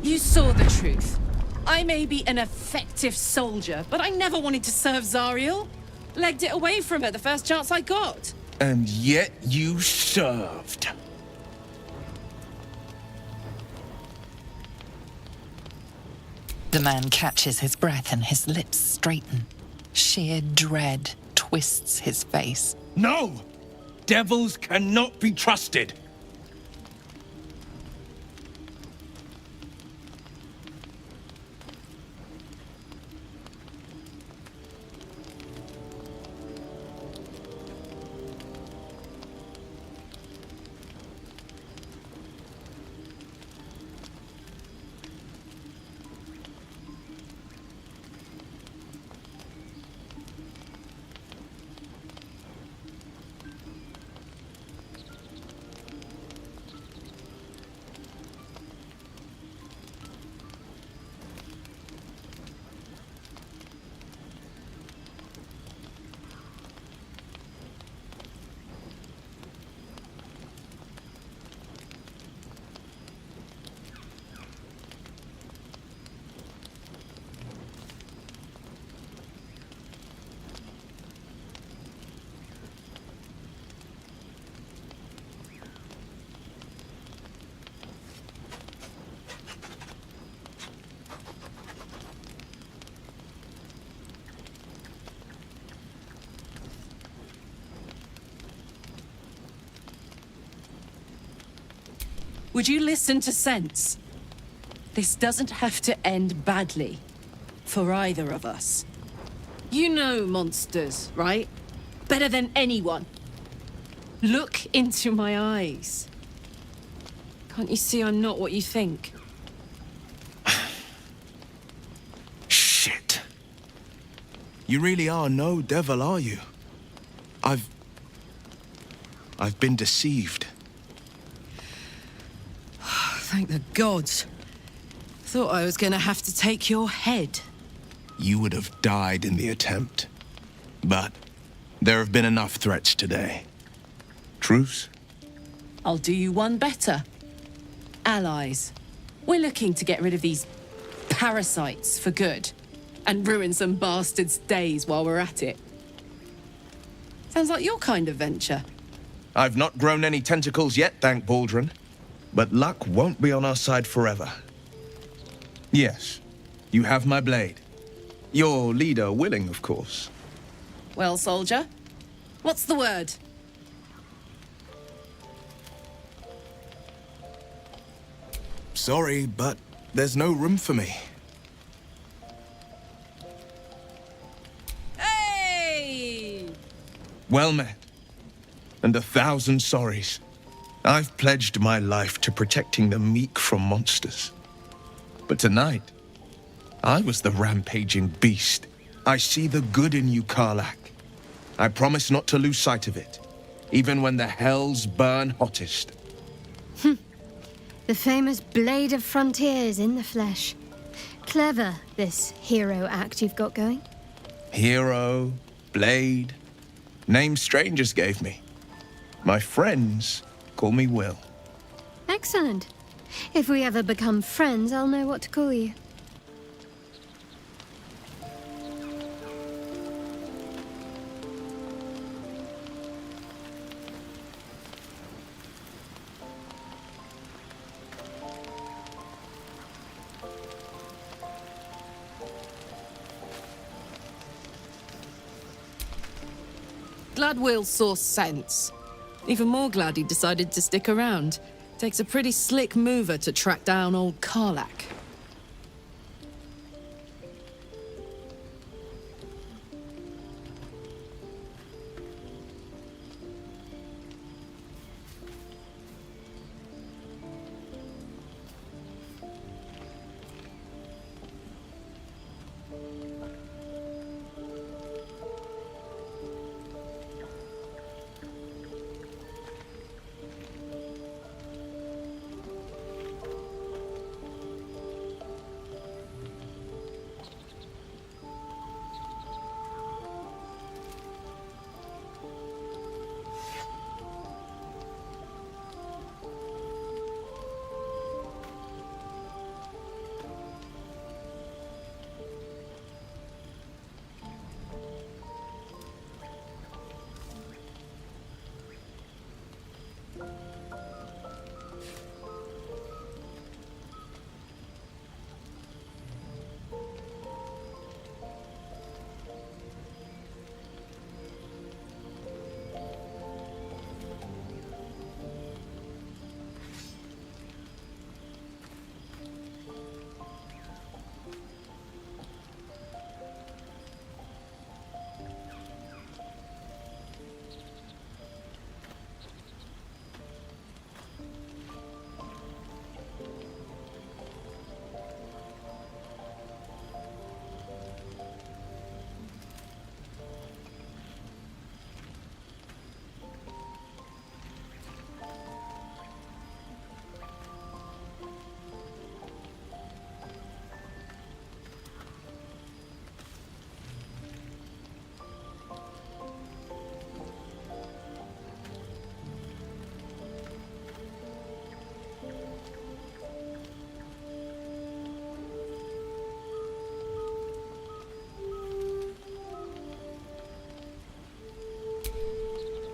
You saw the truth. I may be an effective soldier, but I never wanted to serve Zariel. Legged it away from her the first chance I got. And yet you served. The man catches his breath and his lips straighten. Sheer dread twists his face. No! Devils cannot be trusted. Would you listen to sense? This doesn't have to end badly. For either of us. You know monsters, right? Better than anyone. Look into my eyes. Can't you see I'm not what you think? Shit. You really are no devil, are you? I've been deceived. Thank the gods. Thought I was gonna have to take your head. You would have died in the attempt. But there have been enough threats today. Truce? I'll do you one better. Allies. We're looking to get rid of these parasites for good. And ruin some bastards' days while we're at it. Sounds like your kind of venture. I've not grown any tentacles yet, thank Baldur. But luck won't be on our side forever. Yes, you have my blade. Your leader willing, of course. Well, soldier, what's the word? Sorry, but there's no room for me. Hey! Well met. And 1,000 sorries. I've pledged my life to protecting the meek from monsters. But tonight, I was the rampaging beast. I see the good in you, Karlach. I promise not to lose sight of it, even when the hells burn hottest. The famous Blade of Frontiers in the flesh. Clever, this hero act you've got going. Hero, Blade, names strangers gave me. My friends call me Will. Excellent. If we ever become friends, I'll know what to call you. Glad Will saw sense. Even more glad he decided to stick around. Takes a pretty slick mover to track down old Karlach.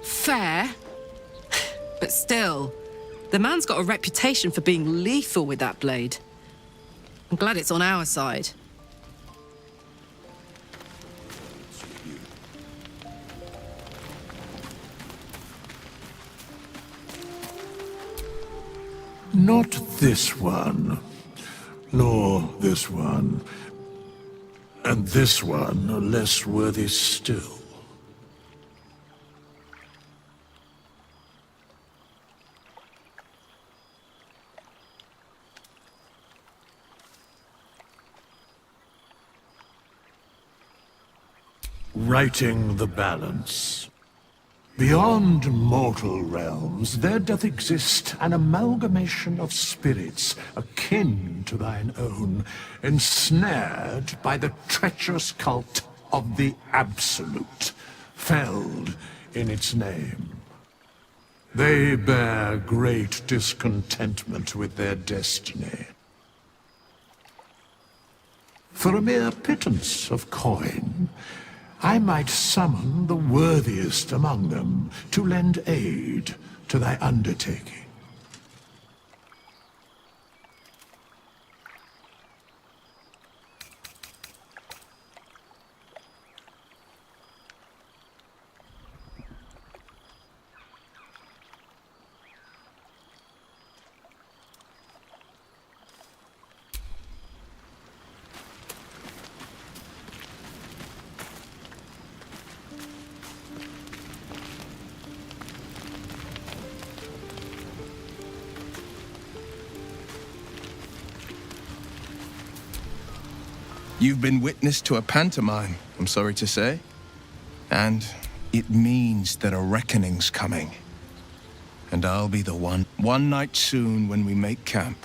Fair. But still, the man's got a reputation for being lethal with that blade. I'm glad it's on our side. Not this one, nor this one, and this one are less worthy still. Righting the balance. Beyond mortal realms, there doth exist an amalgamation of spirits akin to thine own, ensnared by the treacherous cult of the Absolute, felled in its name. They bear great discontentment with their destiny. For a mere pittance of coin, I might summon the worthiest among them to lend aid to thy undertaking. You've been witness to a pantomime, I'm sorry to say. And it means that a reckoning's coming. And I'll be the one. One night soon when we make camp,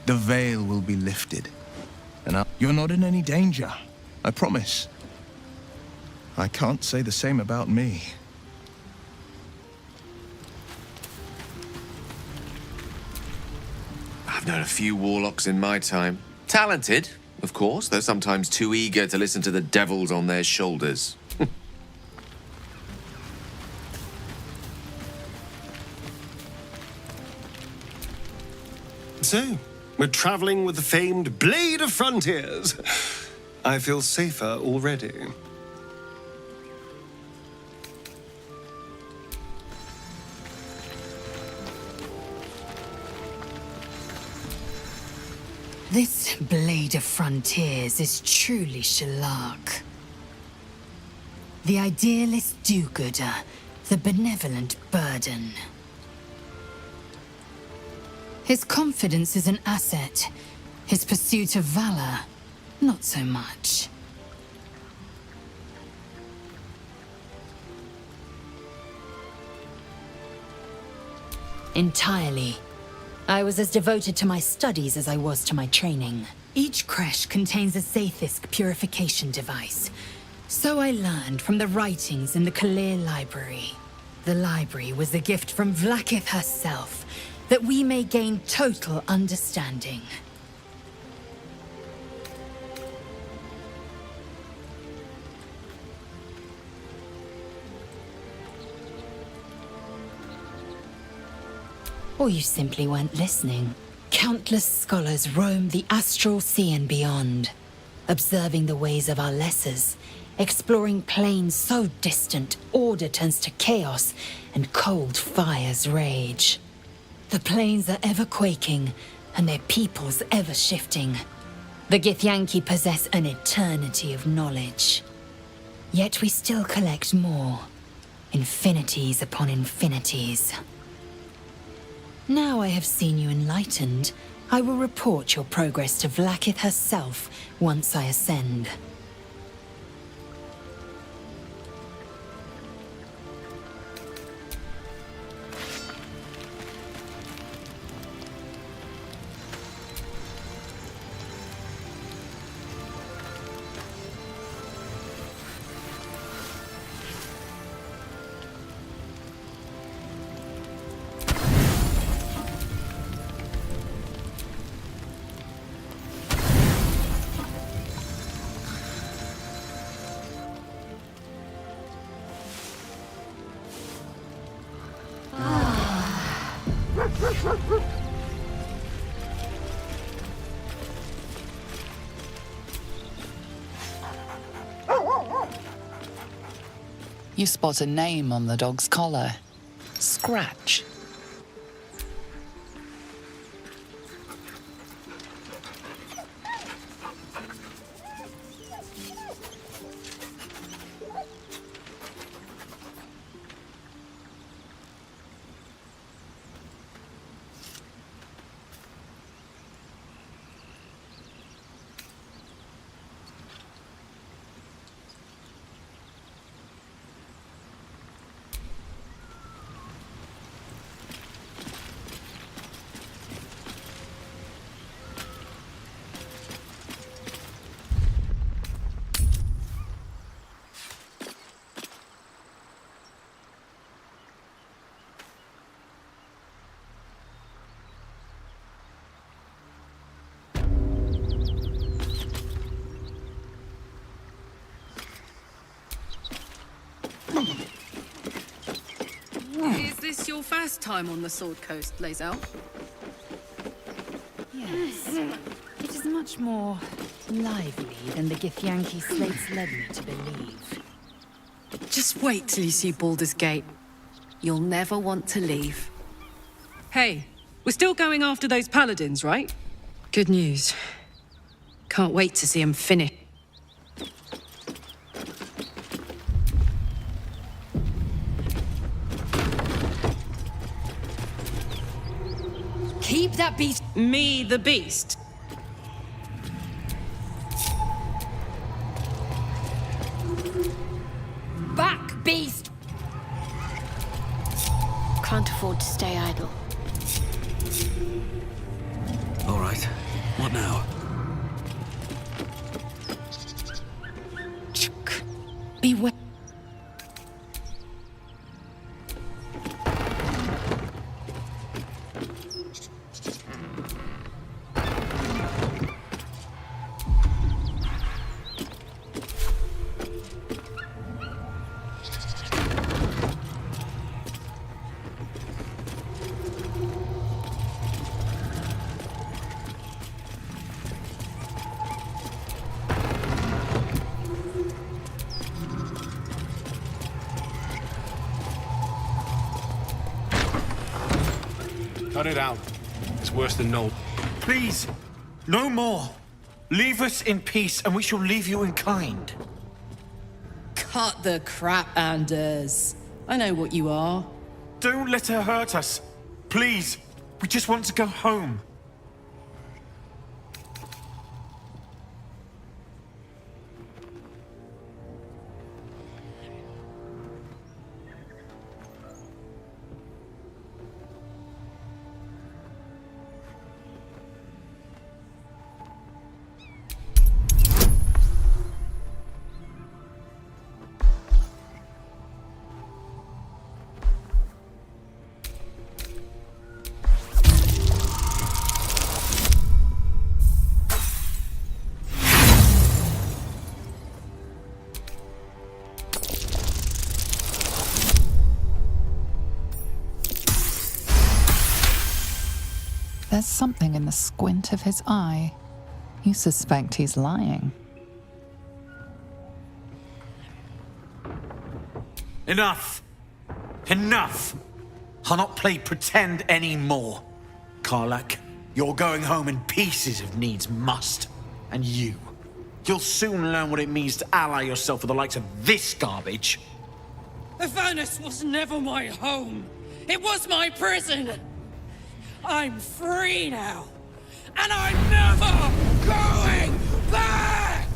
the veil will be lifted. And you're not in any danger, I promise. I can't say the same about me. I've known a few warlocks in my time. Talented, of course, though sometimes too eager to listen to the devils on their shoulders. So, we're traveling with the famed Blade of Frontiers. I feel safer already. This Blade of Frontiers is truly shellac. The idealist do-gooder, the benevolent burden. His confidence is an asset. His pursuit of valor, not so much. Entirely. I was as devoted to my studies as I was to my training. Each creche contains a Zaithisk purification device. So I learned from the writings in the Kalir Library. The library was a gift from Vlaakith herself, that we may gain total understanding. Or you simply weren't listening. Countless scholars roam the astral sea and beyond, observing the ways of our lessers, exploring planes so distant order turns to chaos and cold fires rage. The planes are ever quaking, and their peoples ever shifting. The Githyanki possess an eternity of knowledge. Yet we still collect more. Infinities upon infinities. Now I have seen you enlightened, I will report your progress to Vlaakith herself once I ascend. You spot a name on the dog's collar. Scratch. Is this your first time on the Sword Coast, Lae'zel? Yes. It is much more lively than the Githyanki slates led me to believe. Just wait till you see Baldur's Gate. You'll never want to leave. Hey, we're still going after those paladins, right? Good news. Can't wait to see them finish. Keep that beast. Me, the beast. Back, beast! Can't afford to stay idle. All right. What now? Beware. Cut it out. It's worse than no. Please, no more. Leave us in peace, and we shall leave you in kind. Cut the crap, Anders. I know what you are. Don't let her hurt us. Please, we just want to go home. There's something in the squint of his eye. You suspect he's lying. Enough! Enough! I'll not play pretend anymore. Karlak, you're going home in pieces if needs must. And you'll soon learn what it means to ally yourself with the likes of this garbage. Avernus was never my home. It was my prison. I'm free now. And I'm never going back!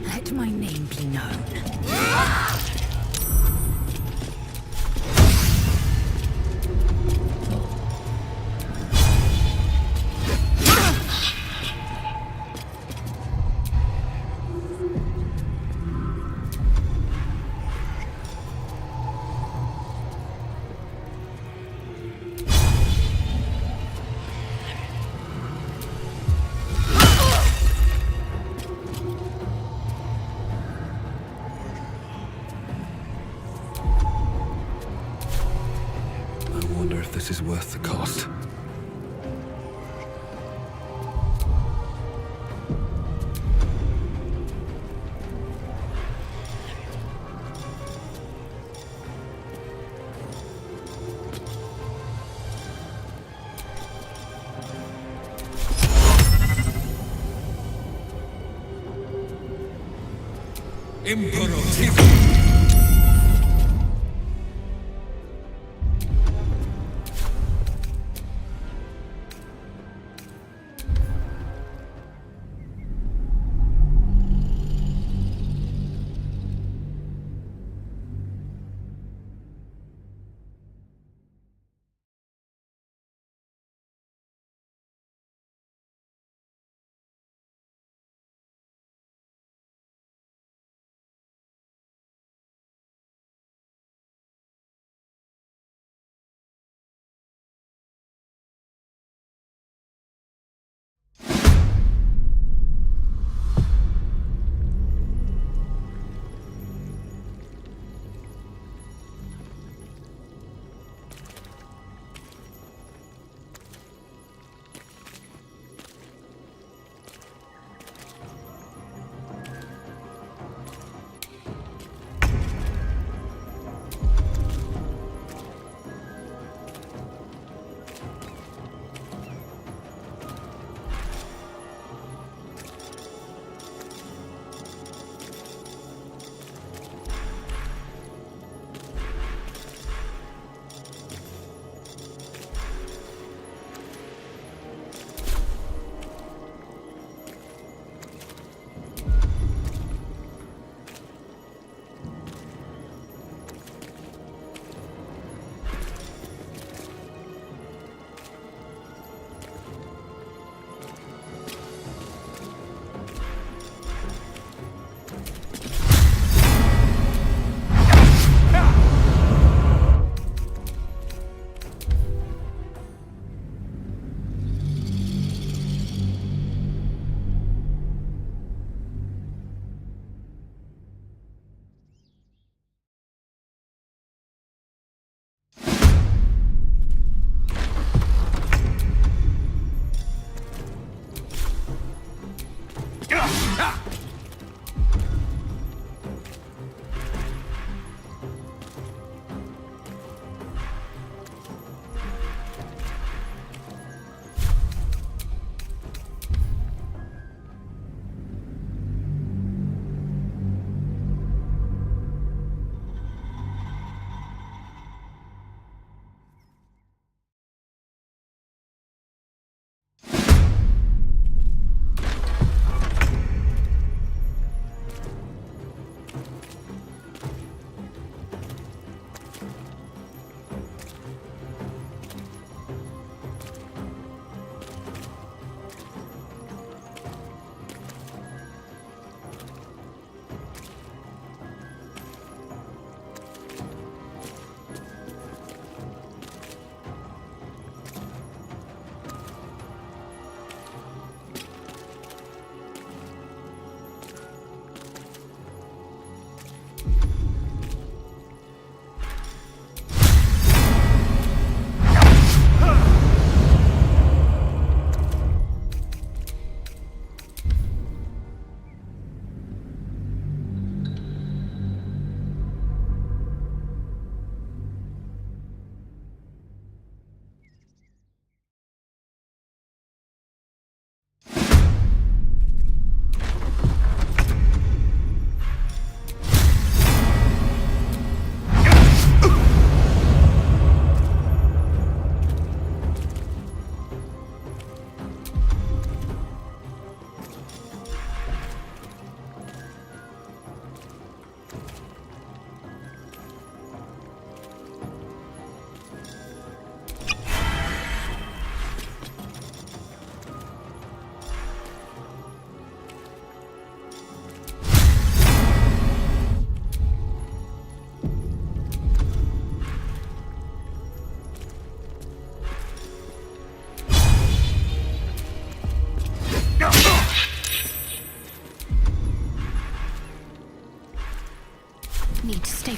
Let my name be known. This is worth the cost. Imperative.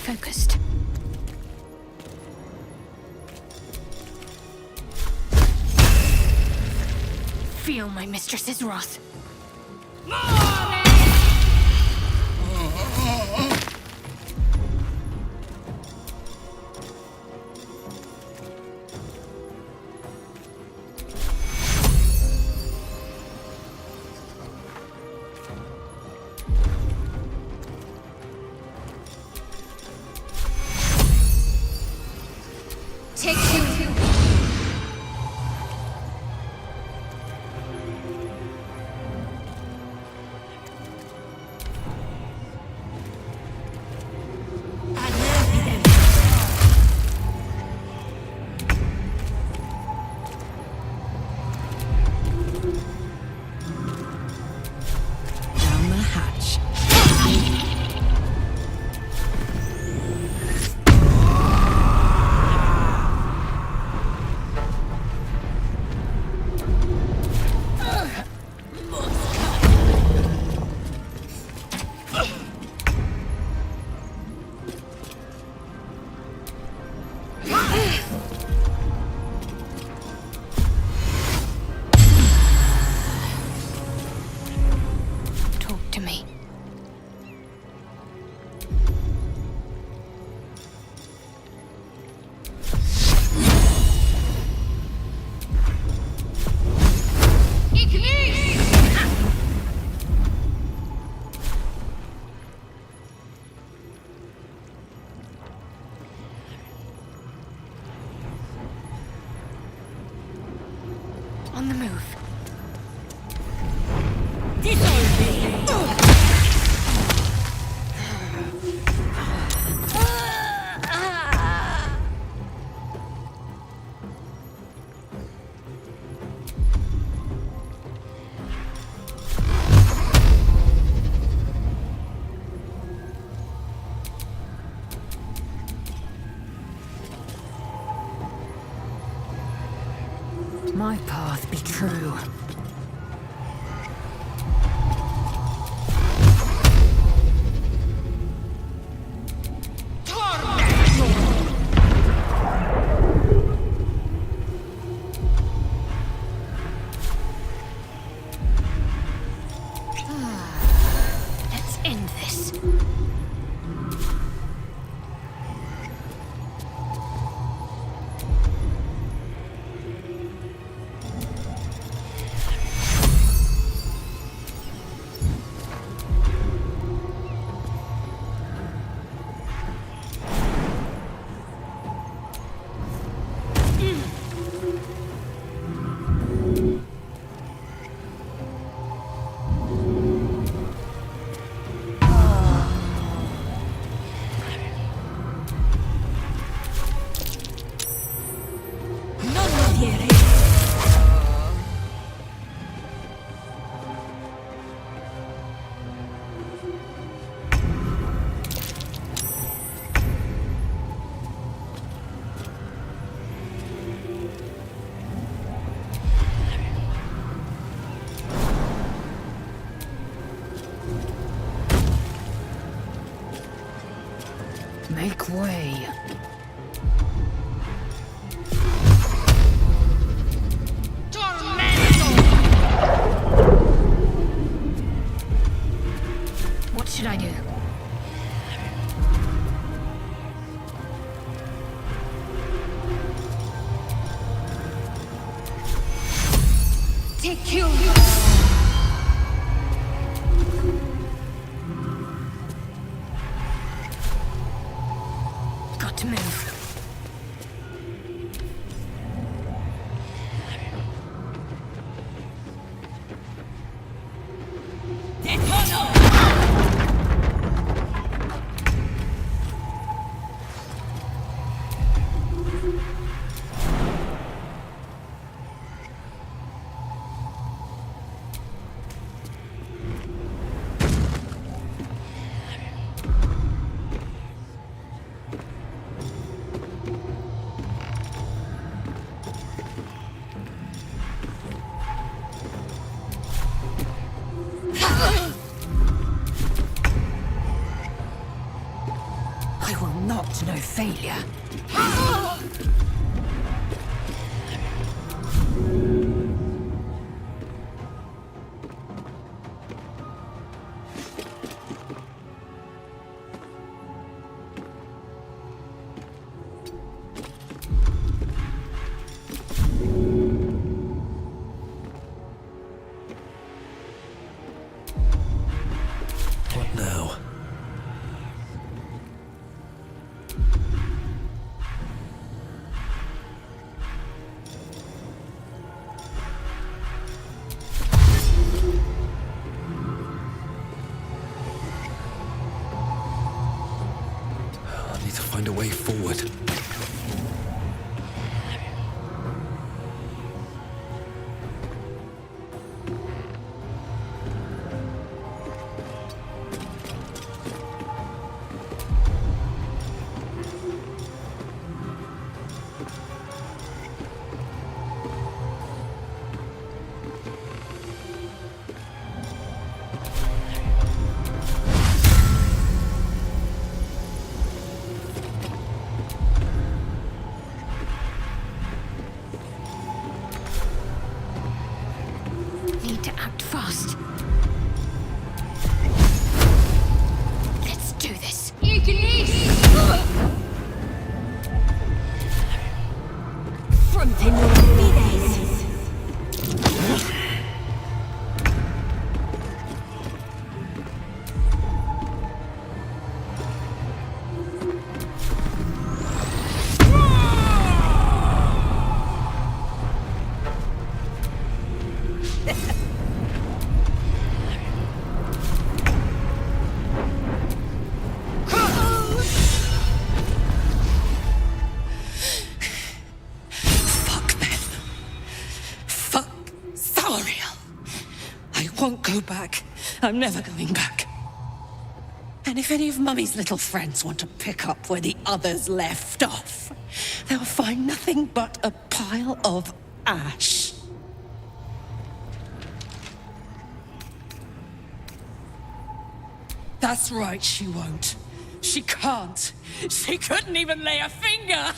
focused. Feel my mistress's wrath. Take two. Down the hatch. Talk to me. On the move. My path be true. Let's end this. Make way. What should I do? Take two. Got to move. no failure. What now? I need to find a way forward. Need to act fast. Let's do this. Fronte non fides. Thariel! I won't go back. I'm never going back. And if any of Mummy's little friends want to pick up where the others left off, they'll find nothing but a pile of ash. That's right, she won't. She can't. She couldn't even lay a finger!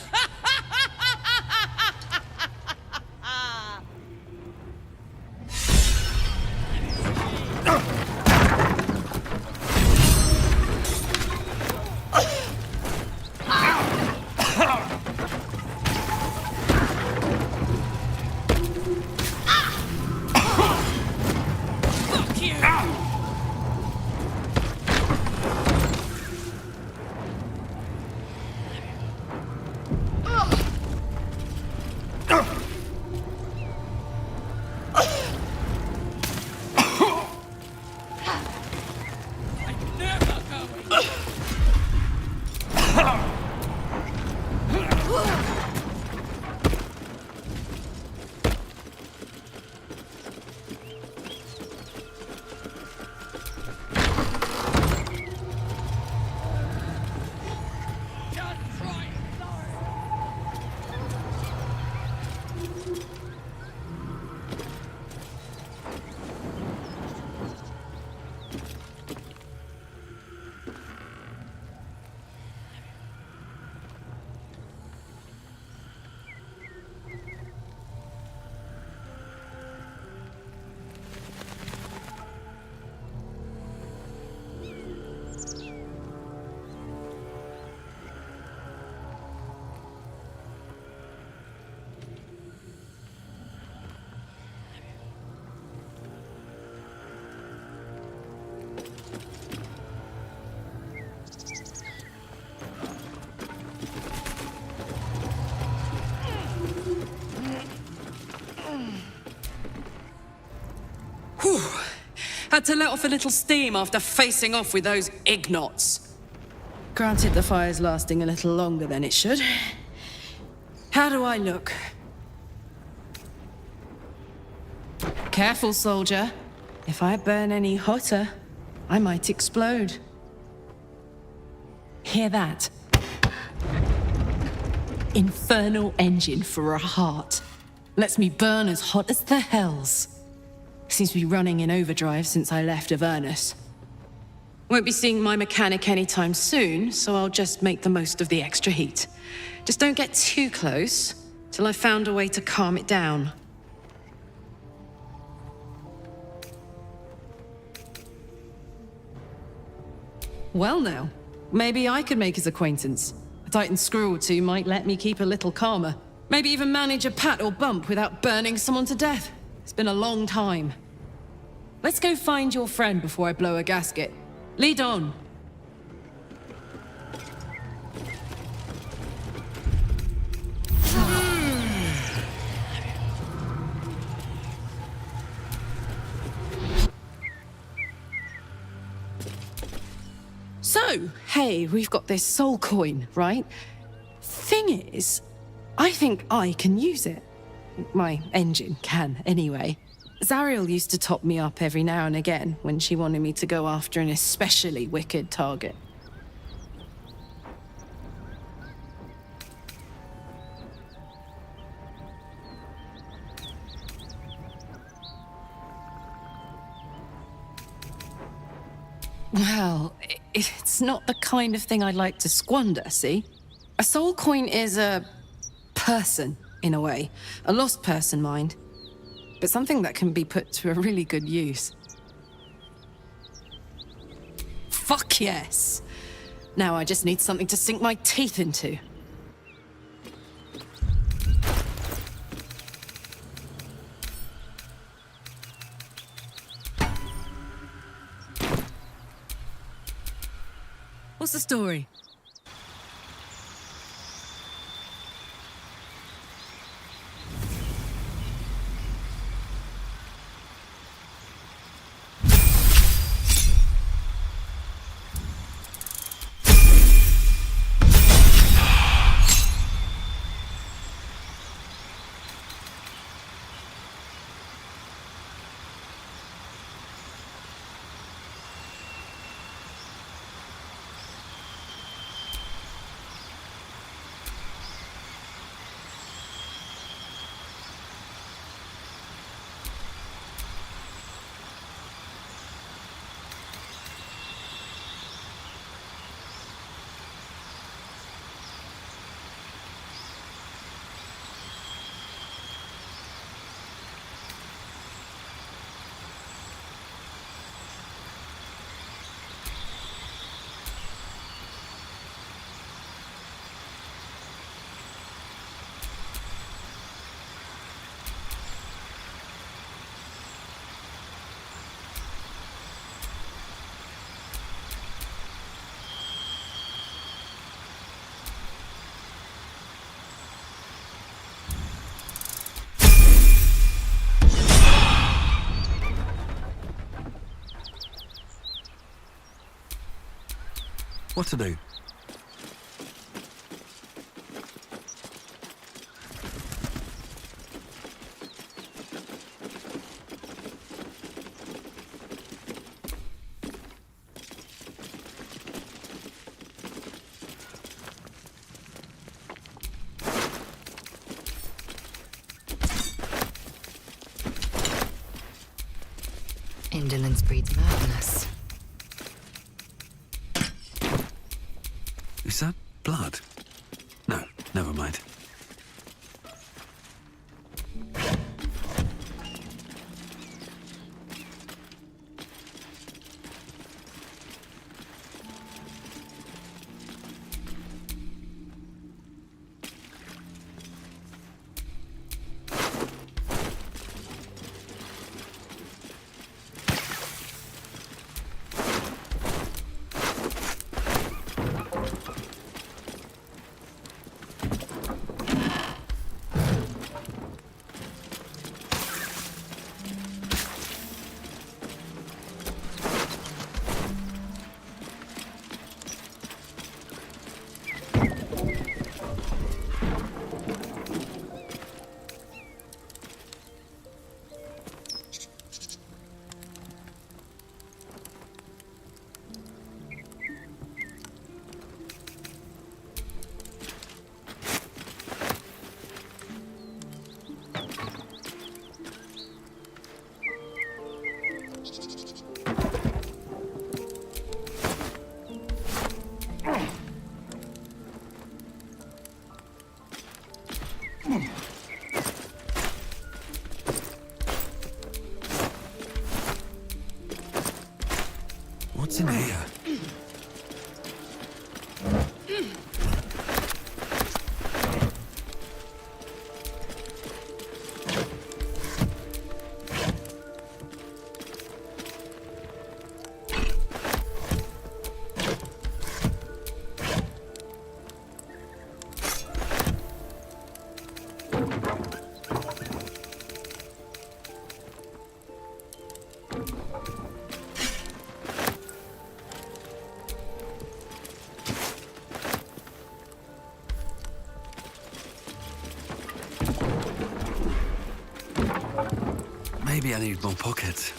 Whew. Had to let off a little steam after facing off with those ignots. Granted, the fire's lasting a little longer than it should. How do I look? Careful, soldier. If I burn any hotter, I might explode. Hear that? Infernal engine for a heart. Lets me burn as hot as the hells. Seems to be running in overdrive since I left Avernus. Won't be seeing my mechanic anytime soon, so I'll just make the most of the extra heat. Just don't get too close, till I've found a way to calm it down. Well now, maybe I could make his acquaintance. A Titan screw or two might let me keep a little calmer. Maybe even manage a pat or bump without burning someone to death. It's been a long time. Let's go find your friend before I blow a gasket. Lead on. So, hey, we've got this soul coin, right? Thing is, I think I can use it. My engine can, anyway. Zariel used to top me up every now and again when she wanted me to go after an especially wicked target. Well, it's not the kind of thing I'd like to squander, see? A soul coin is a person, in a way. A lost person, mind. But something that can be put to a really good use. Fuck yes! Now I just need something to sink my teeth into. What's the story? What to do? Indolence breeds madness. Is that blood? No, never mind. What's in here? Maybe I need more pockets.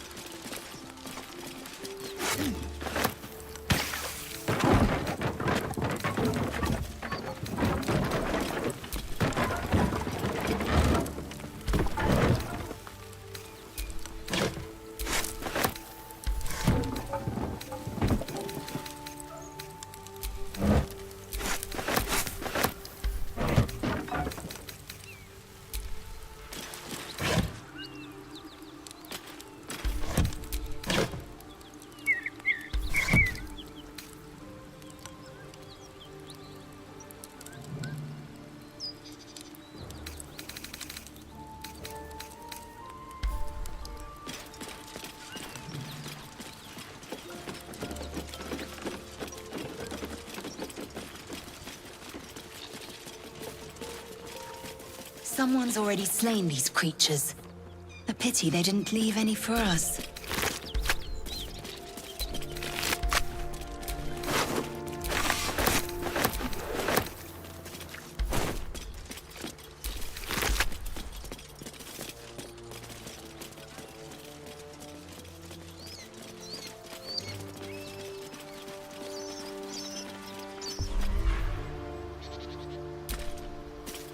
Someone's already slain these creatures. A pity they didn't leave any for us.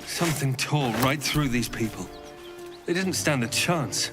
Something tore right through these people. They didn't stand a chance.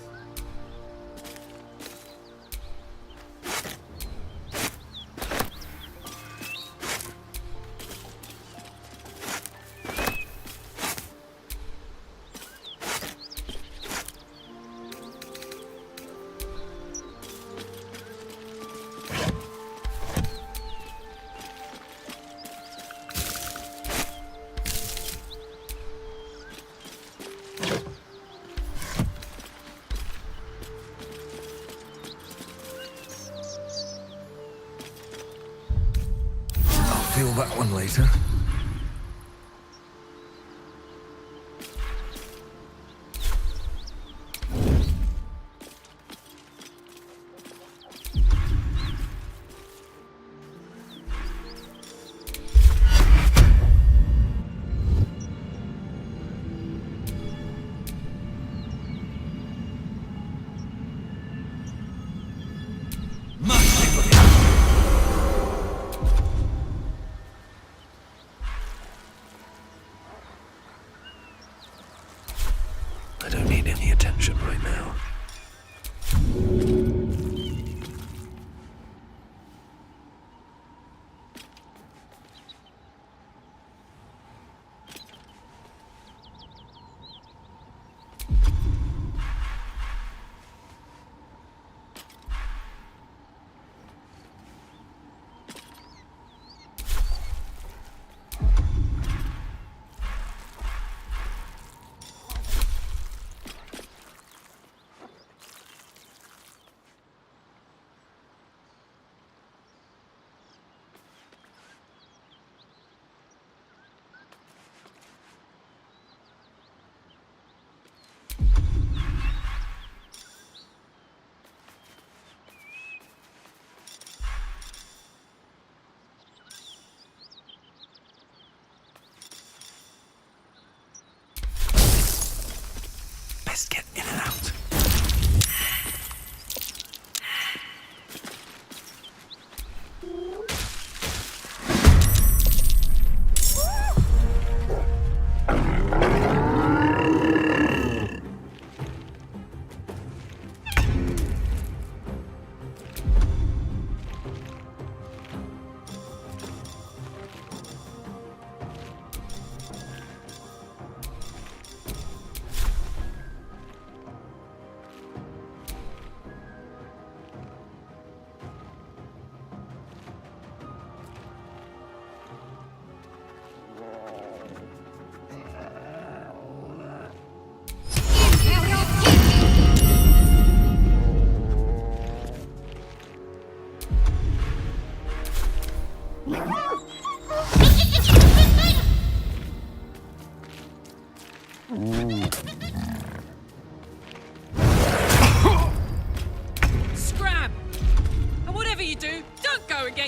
Feel that one later.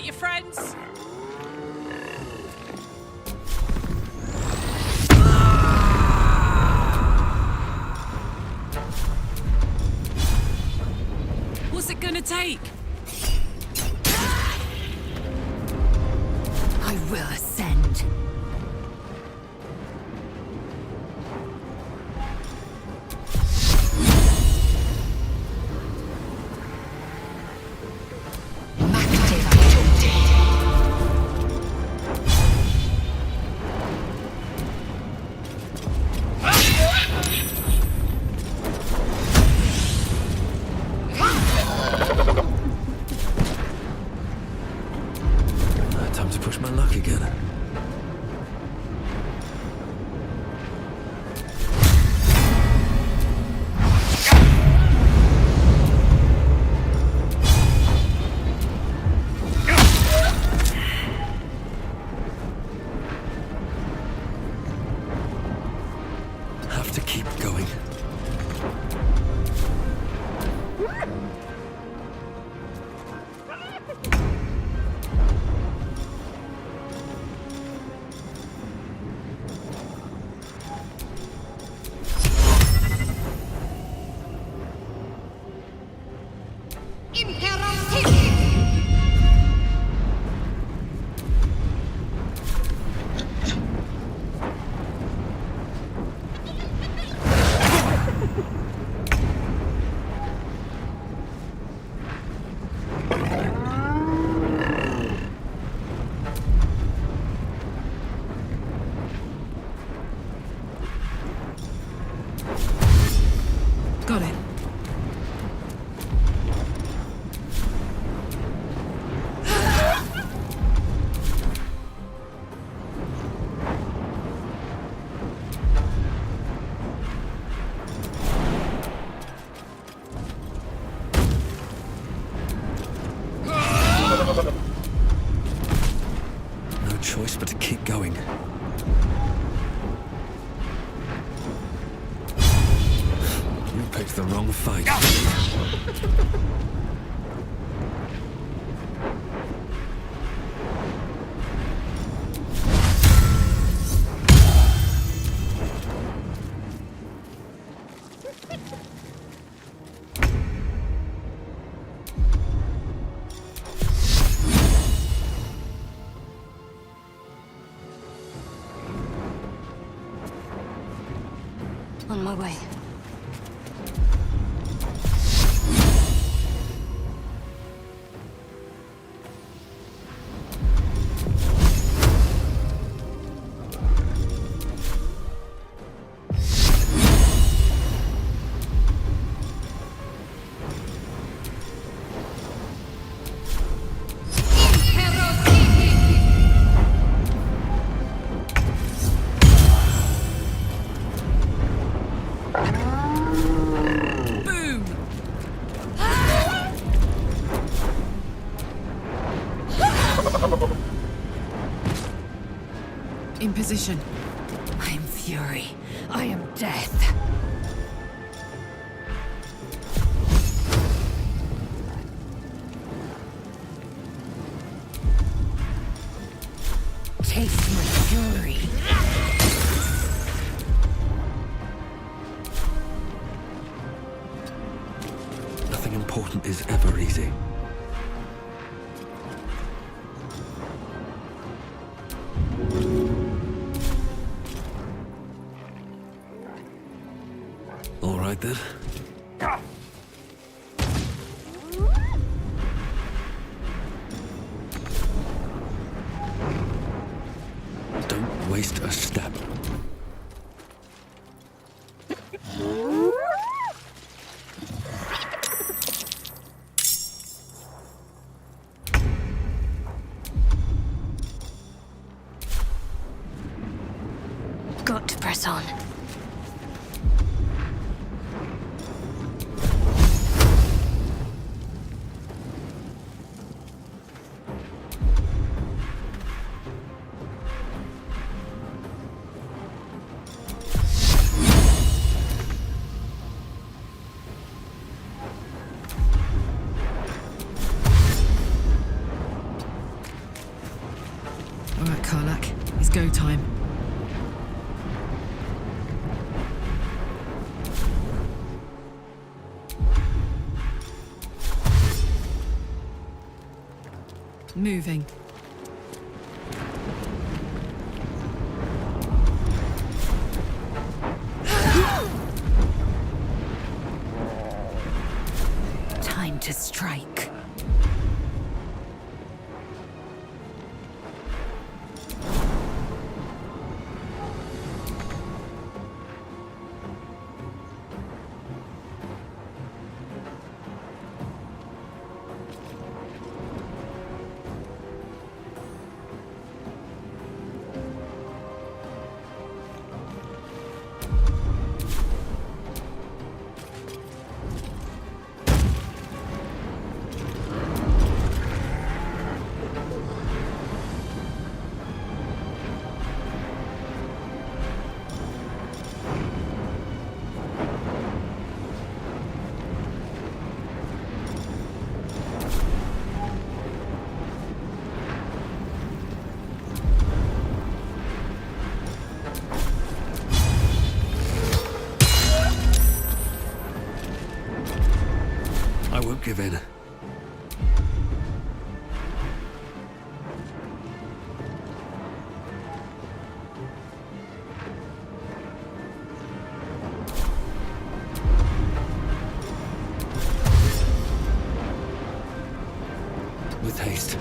your friends? What's it gonna take? I will ascend. Time to push my luck again. Have to keep going. Got it. No choice but to keep going. You picked the wrong fight. On my way. In position. I am fury. I am death. Taste my fury. Nothing important is ever easy. All right then. Don't waste a step. Got to press on. It's go time. Moving. Time to strike. I won't give in. With haste.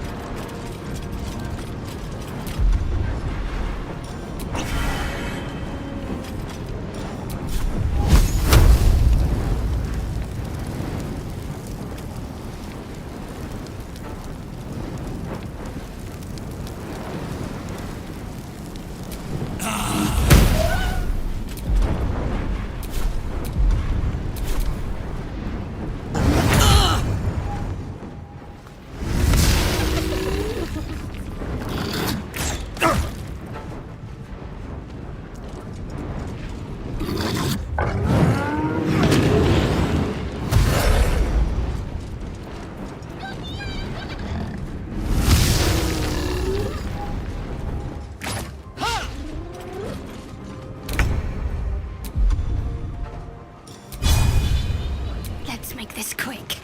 Let's make this quick.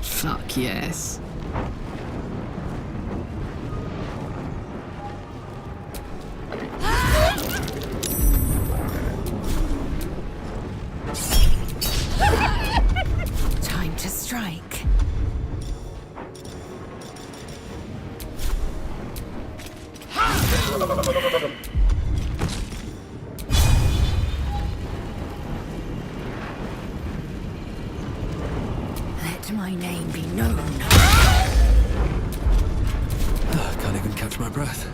Fuck yes. Time to strike. Let my name be known. Can't even catch my breath.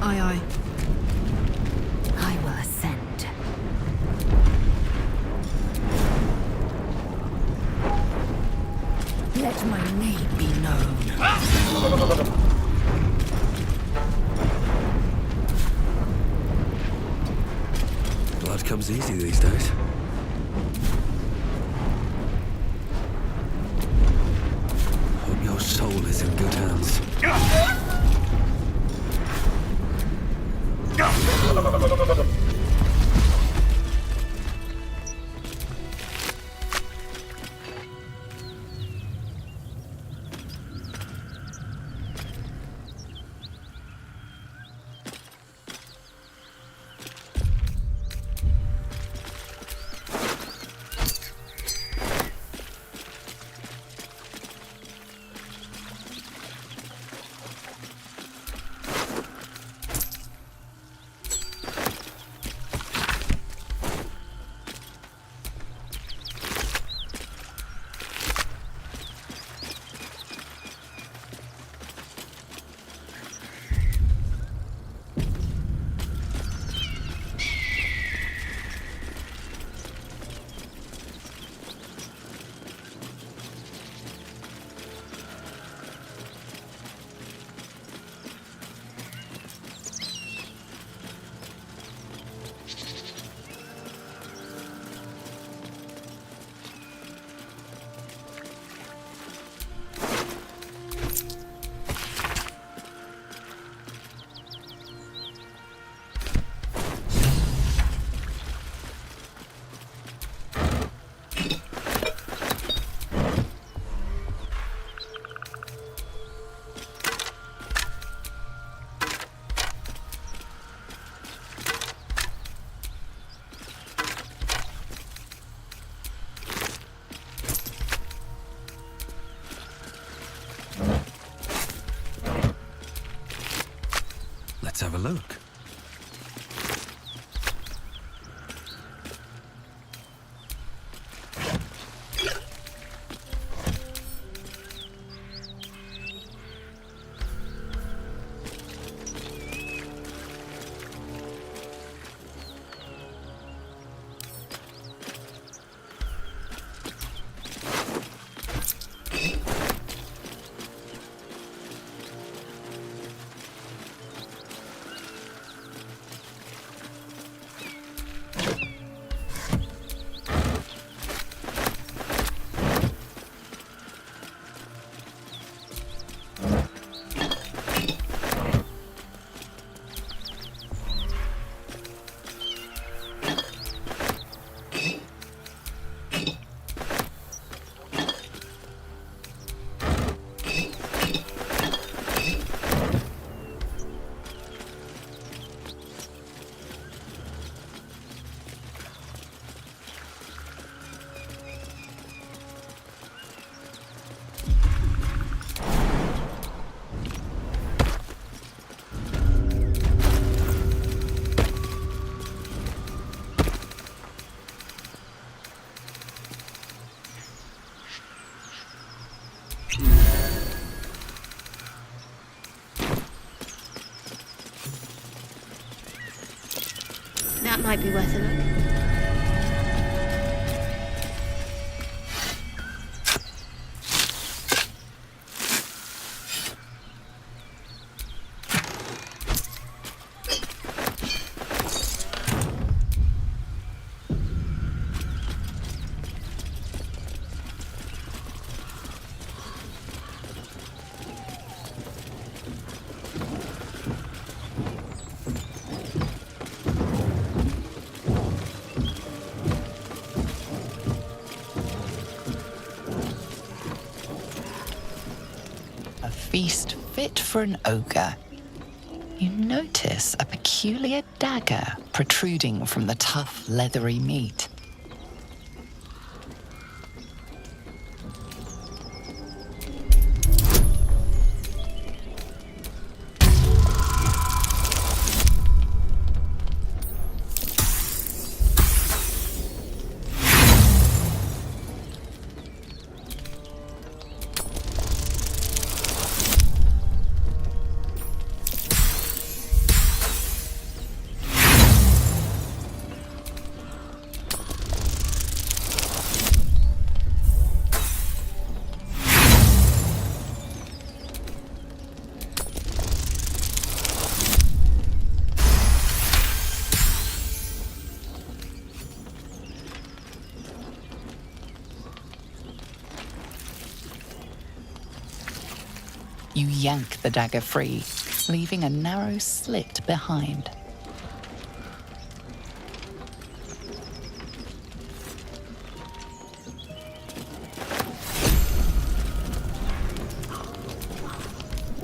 Aye, aye. I will ascend. Let my name be known. Blood comes easy these days. is in good hands. Let's have a look. That might be worth a look. Feast fit for an ogre. You notice a peculiar dagger protruding from the tough, leathery meat. You yank the dagger free, leaving a narrow slit behind.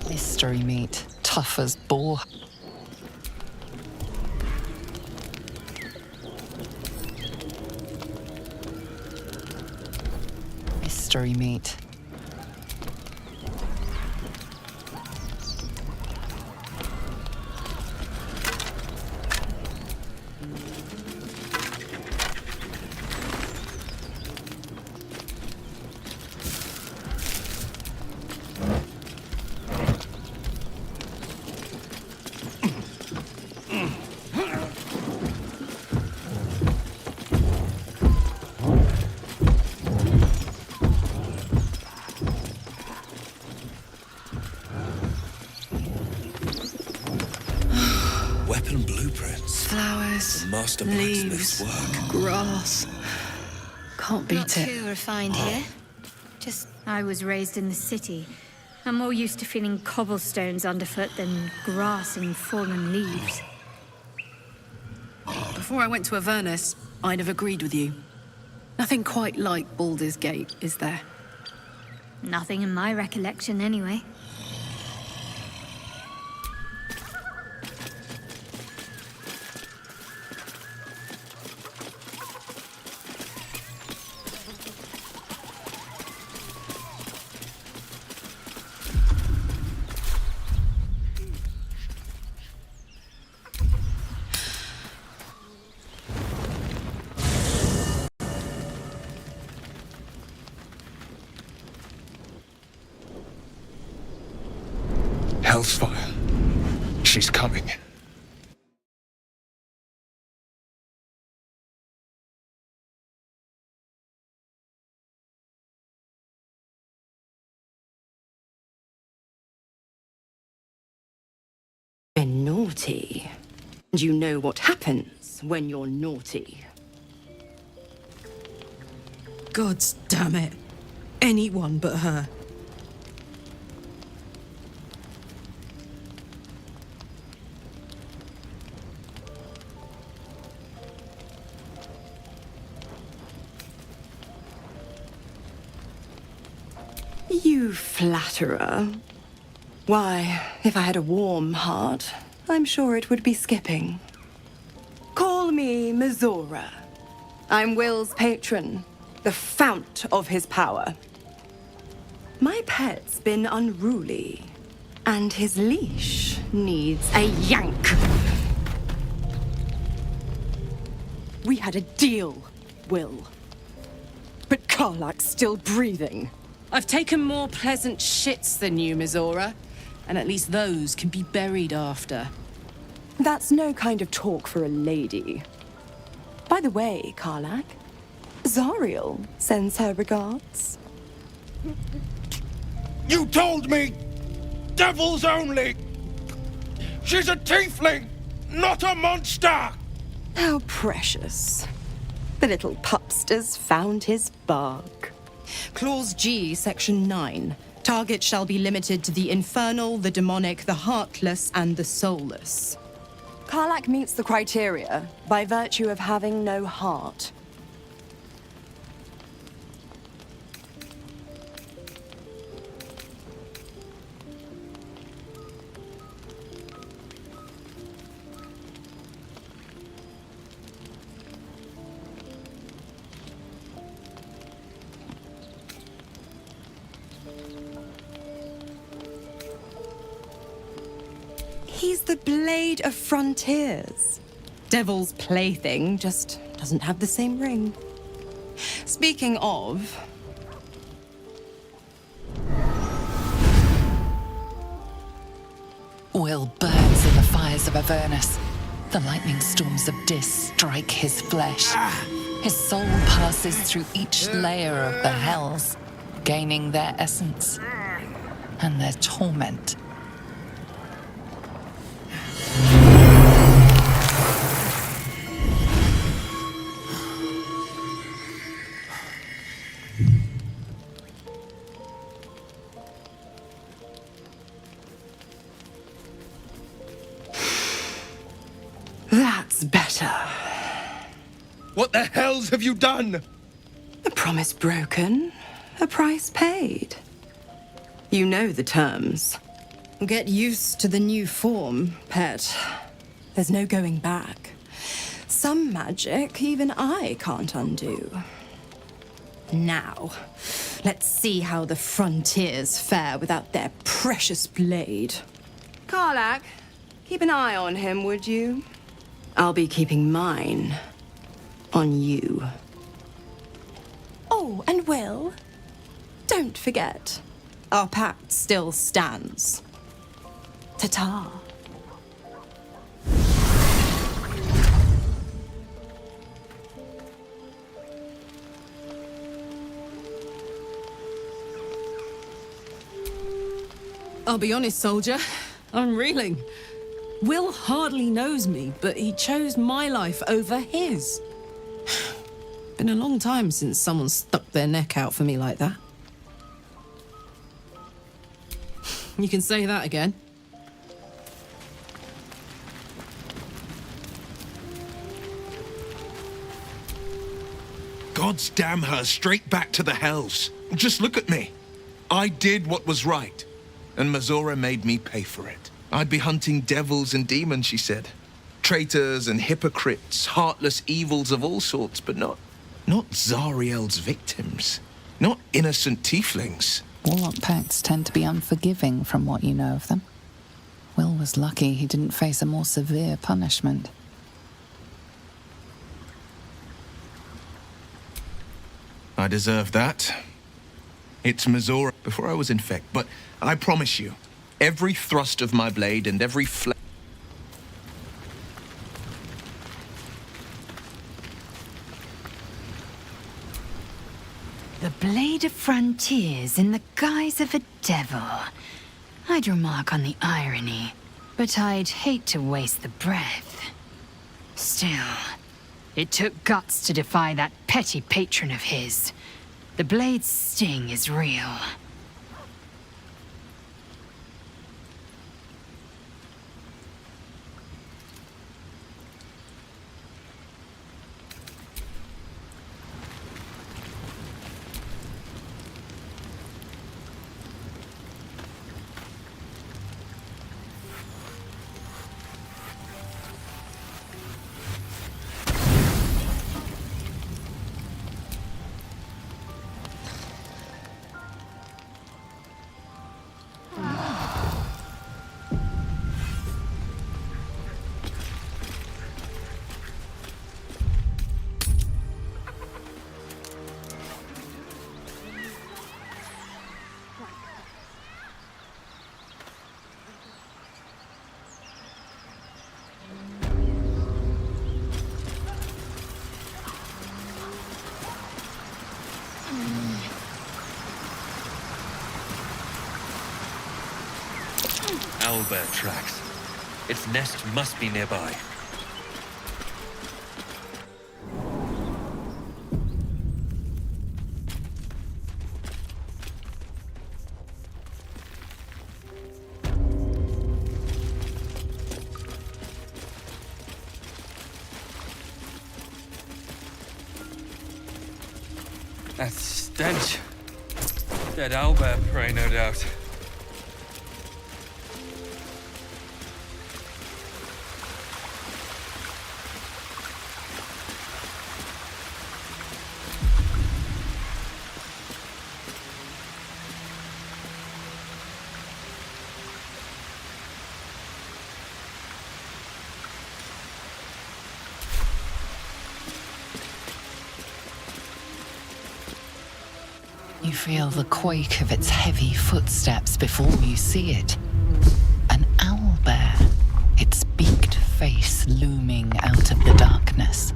Mystery meat, tough as boar. Mystery meat. Weapon blueprints. Flowers, Master leaves, blacksmith's work. grass. Can't beat Not it. too refined here. Just, I was raised in the city. I'm more used to feeling cobblestones underfoot than grass and fallen leaves. Before I went to Avernus, I'd have agreed with you. Nothing quite like Baldur's Gate, is there? Nothing in my recollection, anyway. Hellsfire. She's coming. Been naughty. And you know what happens when you're naughty. Gods damn it. Anyone but her. You flatterer. Why, if I had a warm heart, I'm sure it would be skipping. Call me Mizora. I'm Will's patron, the fount of his power. My pet's been unruly, and his leash needs a yank. We had a deal, Will. But Karlak's still breathing. I've taken more pleasant shits than you, Mizora. And at least those can be buried after. That's no kind of talk for a lady. By the way, Karlak, Zariel sends her regards. You told me! Devils only! She's a tiefling, not a monster! How precious. The little pupster's found his bark. Clause G, Section 9. Target shall be limited to the infernal, the demonic, the heartless, and the soulless. Karlak meets the criteria by virtue of having no heart. He's the blade of frontiers. Devil's plaything just doesn't have the same ring. Speaking of... Will burns in the fires of Avernus. The lightning storms of Dis strike his flesh. His soul passes through each layer of the hells, gaining their essence and their torment. That's better. What the hells have you done? A promise broken, a price paid. You know the terms. Get used to the new form, pet. There's no going back. Some magic even I can't undo. Now, let's see how the frontiers fare without their precious blade. Karlak, keep an eye on him, would you? I'll be keeping mine on you. Oh, and Will, don't forget, our pact still stands. Ta-ta. I'll be honest, soldier. I'm reeling. Will hardly knows me, but he chose my life over his. Been a long time since someone stuck their neck out for me like that. You can say that again. God's damn her, straight back to the hells. Just look at me. I did what was right, and Mazora made me pay for it. I'd be hunting devils and demons, she said. Traitors and hypocrites, heartless evils of all sorts, but not Zariel's victims. Not innocent tieflings. Warlock pacts tend to be unforgiving from what you know of them. Will was lucky he didn't face a more severe punishment. I deserve that. It's Mazora before I was infected, but I promise you, every thrust of my blade and every The Blade of Frontiers in the guise of a devil. I'd remark on the irony, but I'd hate to waste the breath. Still, it took guts to defy that petty patron of his. The blade's sting is real. Owlbear tracks. Its nest must be nearby. That stench. Dead owlbear prey, no doubt. You feel the quake of its heavy footsteps before you see it. An owlbear, its beaked face looming out of the darkness.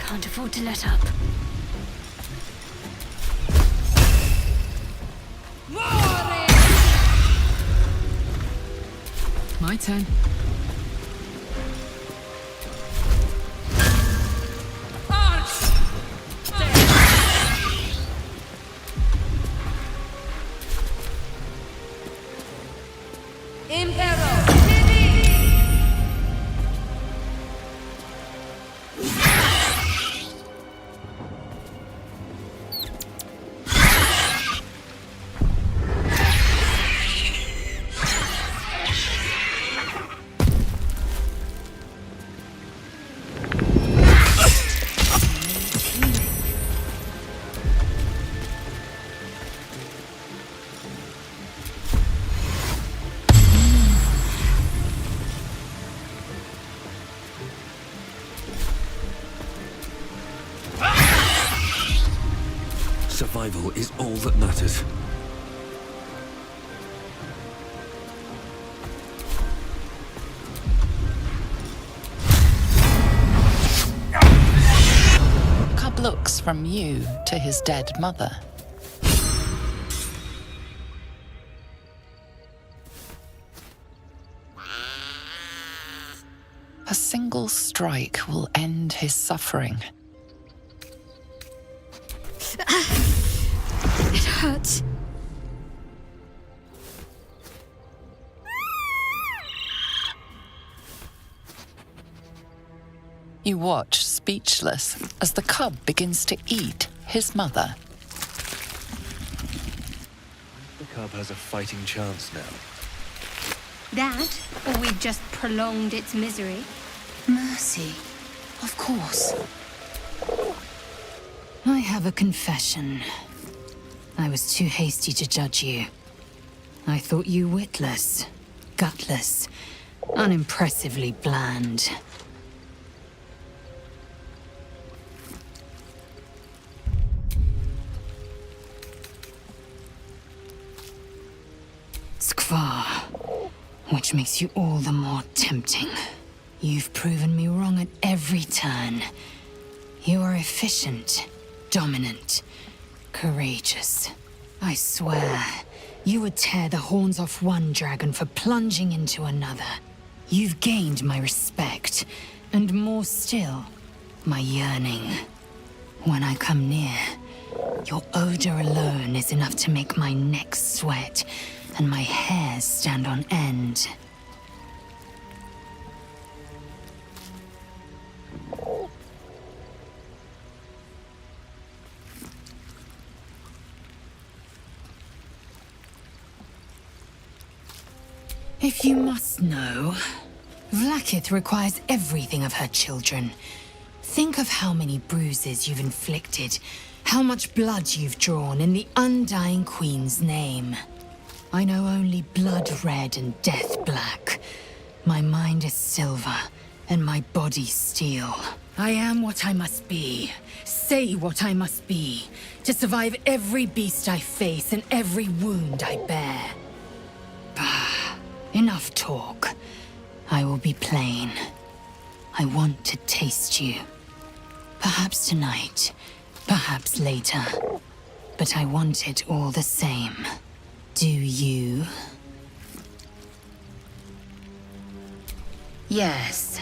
Can't afford to let up. My turn. Survival is all that matters. Cub looks from you to his dead mother. A single strike will end his suffering. It hurts. You watch, speechless, as the cub begins to eat his mother. The cub has a fighting chance now. That, or we've just prolonged its misery. Mercy. Of course. I have a confession. I was too hasty to judge you. I thought you witless, gutless, unimpressively bland. Skvar, which makes you all the more tempting. You've proven me wrong at every turn. You are efficient, dominant, courageous. I swear, you would tear the horns off one dragon for plunging into another. You've gained my respect, and more still, my yearning. When I come near, your odor alone is enough to make my neck sweat and my hairs stand on end. If you must know, Vlaakith requires everything of her children. Think of how many bruises you've inflicted, how much blood you've drawn in the undying Queen's name. I know only blood red and death black. My mind is silver, and my body steel. I am what I must be, say what I must be, to survive every beast I face and every wound I bear. Bah, enough talk. I will be plain. I want to taste you. Perhaps tonight, perhaps later. But I want it all the same. Do you? Yes.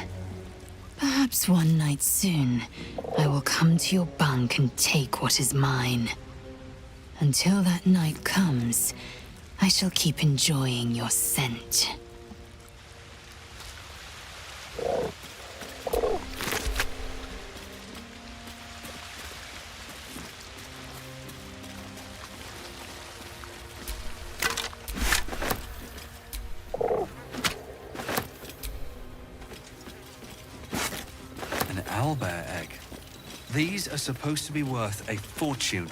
Perhaps one night soon, I will come to your bunk and take what is mine. Until that night comes, I shall keep enjoying your scent. Owlbear egg. These are supposed to be worth a fortune.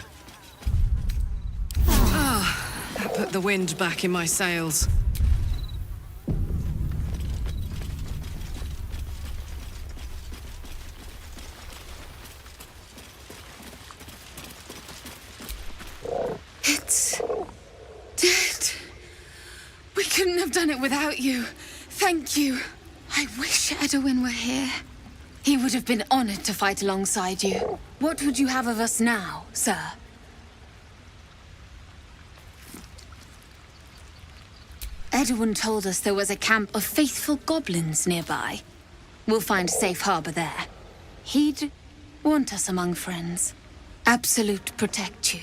That put the wind back in my sails. It's dead. We couldn't have done it without you. Thank you. I wish Edwin were here. He would have been honored to fight alongside you. What would you have of us now, sir? Edwin told us there was a camp of faithful goblins nearby. We'll find a safe harbor there. He'd want us among friends. Absolute protect you.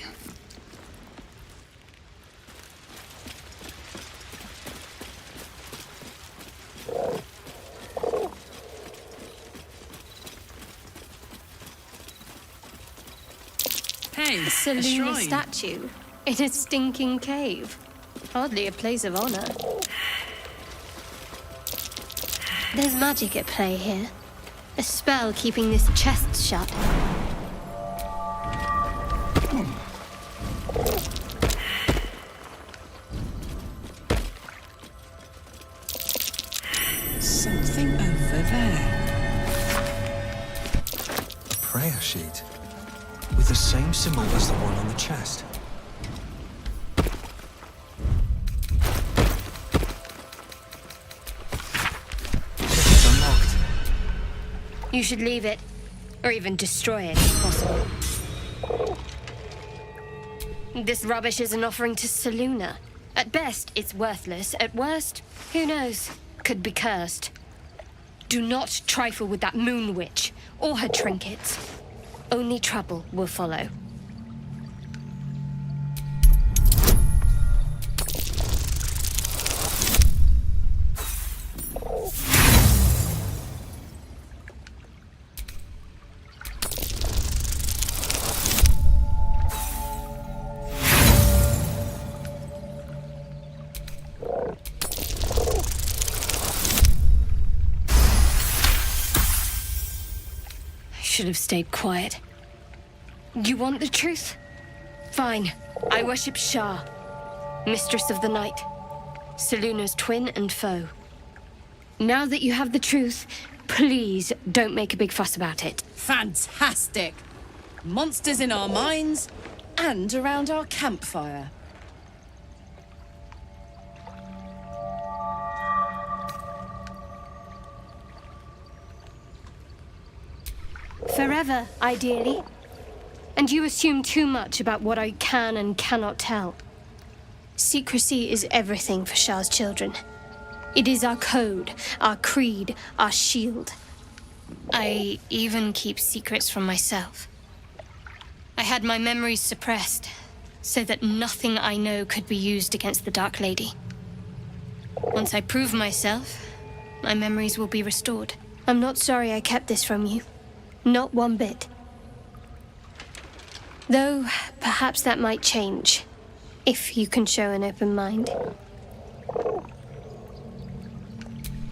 Hey, A a Selena shrine. statue in a stinking cave. Hardly a place of honor. There's magic at play here. A spell keeping this chest shut. Something over there. A prayer sheet with the same symbol as the one on the chest. It's unlocked. You should leave it, or even destroy it if possible. This rubbish is an offering to Seluna. At best, it's worthless. At worst, who knows? Could be cursed. Do not trifle with that moon witch or her trinkets. Only trouble will follow. Should have stayed quiet. You want the truth? Fine. I worship Shah, Mistress of the Night, Seluna's twin and foe. Now that you have the truth, please don't make a big fuss about it. Fantastic! Monsters in our minds and around our campfire. Forever, ideally. And you assume too much about what I can and cannot tell. Secrecy is everything for Shah's children. It is our code, our creed, our shield. I even keep secrets from myself. I had my memories suppressed, so that nothing I know could be used against the Dark Lady. Once I prove myself, my memories will be restored. I'm not sorry I kept this from you. Not one bit. Though, perhaps that might change, if you can show an open mind.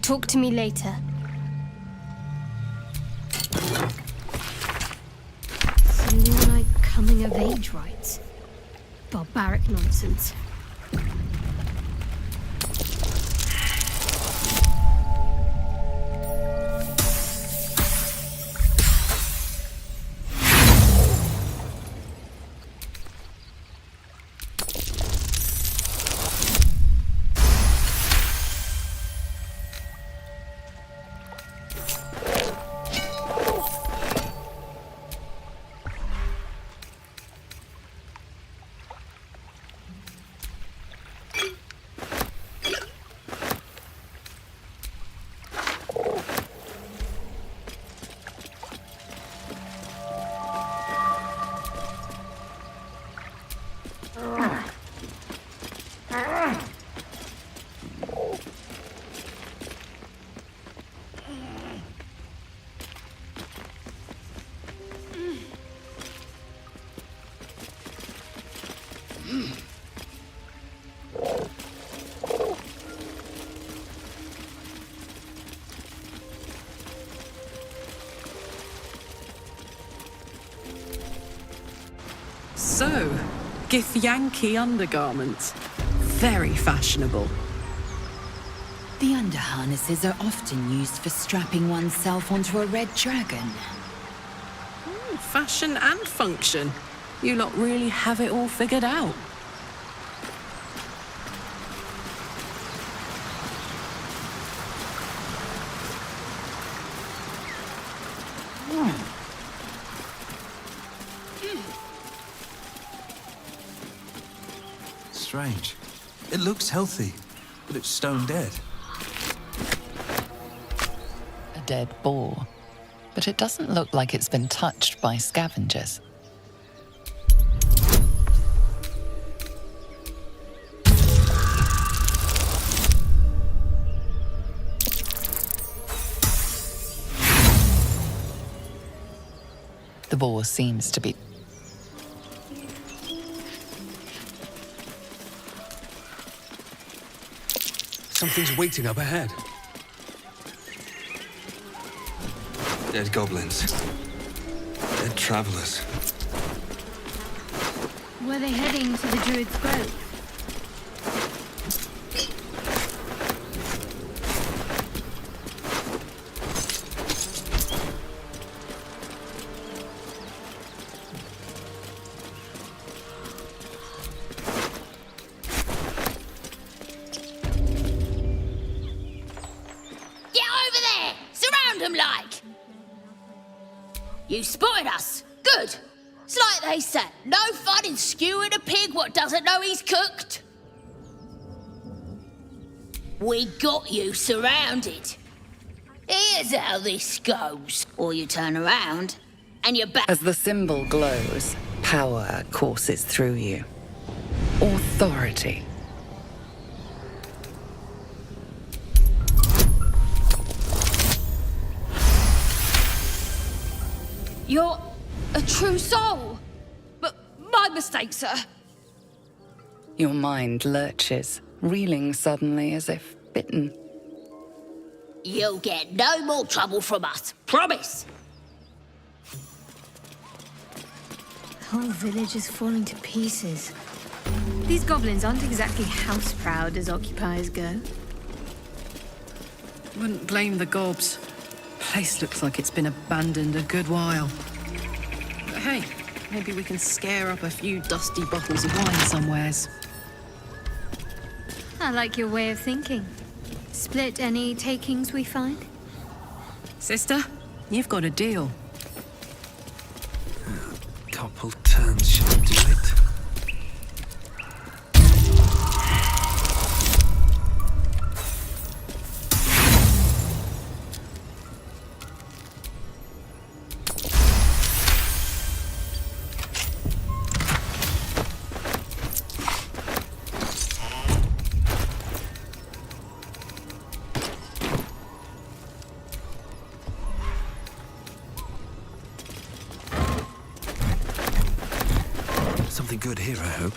Talk to me later. Selena coming of age rites. Barbaric nonsense. So, Githyanki undergarments. Very fashionable. The underharnesses are often used for strapping oneself onto a red dragon. Fashion and function. You lot really have it all figured out. strange. It looks healthy, but it's stone dead. A dead boar. But it doesn't look like it's been touched by scavengers. The boar seems to be... Something's waiting up ahead. Dead goblins. Dead travelers. Were they heading to the Druid's Grove? Get over there! Surround them like! You spotted us. Good. It's like they say, no fun in skewing a pig what doesn't know he's cooked. We got you surrounded. Here's how this goes. Or you turn around, and you're back. As the symbol glows, power courses through you. Authority. You're a true soul. But my mistake, sir. Your mind lurches, reeling suddenly as if bitten. You'll get no more trouble from us. Promise. The whole village is falling to pieces. These goblins aren't exactly house-proud as occupiers go. Wouldn't blame the gobs. Place looks like it's been abandoned a good while. But hey, maybe we can scare up a few dusty bottles of wine somewheres. I like your way of thinking. Split any takings we find? Sister, you've got a deal. Couple turns should do it. Something good here, I hope.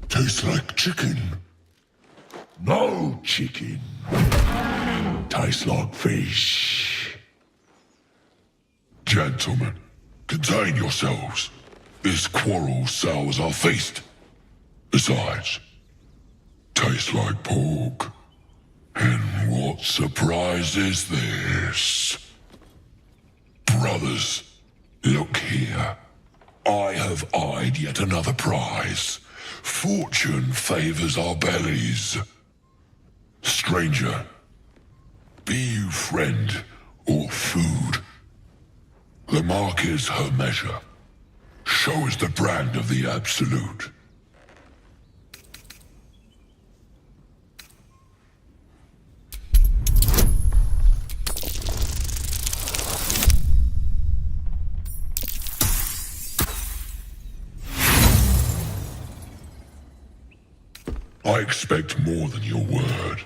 Tastes like chicken. No chicken. Tastes like fish. Gentlemen, contain yourselves. This quarrel sours our feast. Besides, tastes like pork. And what surprise is this? Brothers, look here. I have eyed yet another prize. Fortune favors our bellies. Stranger, be you friend or food. The mark is her measure. Show us the brand of the absolute. I expect more than your word.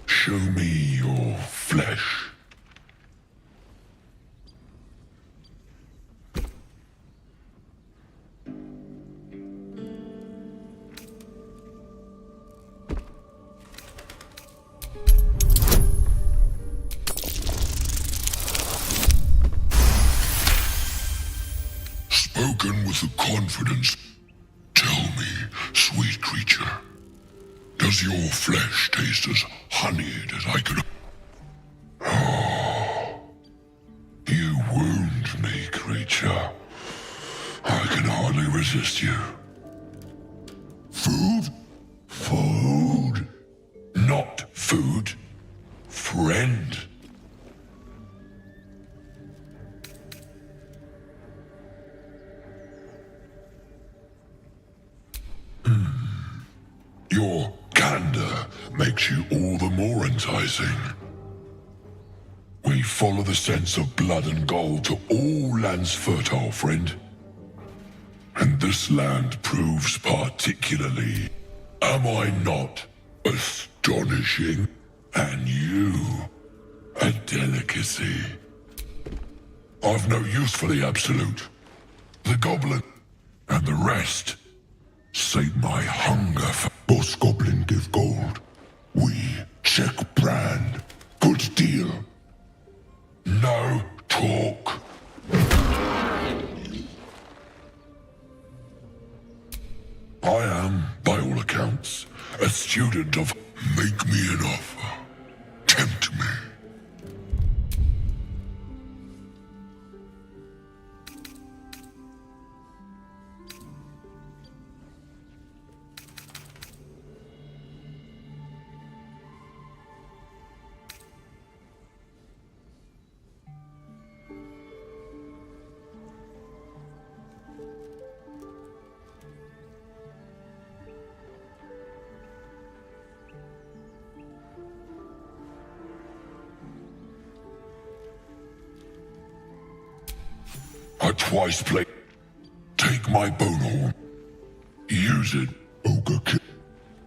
Show me your flesh. Spoken with the confidence. Tell me, sweet creature, does your flesh taste as honeyed as I could? Oh, you wound me. resist you. Food? Food. Not food. Friend. Your candor makes you all the more enticing. We follow the sense of blood and gold to all lands fertile, friend. And this land proves particularly. Am I not astonishing? And you, a delicacy. I've no use for the absolute. The goblin and the rest sate my hunger for. Boss goblin give gold. We check brand. Good deal. No talk. I am, by all accounts, a student of. Make me an offer. Tempt me. I twice play. Take my bone horn. Use it, ogre kid.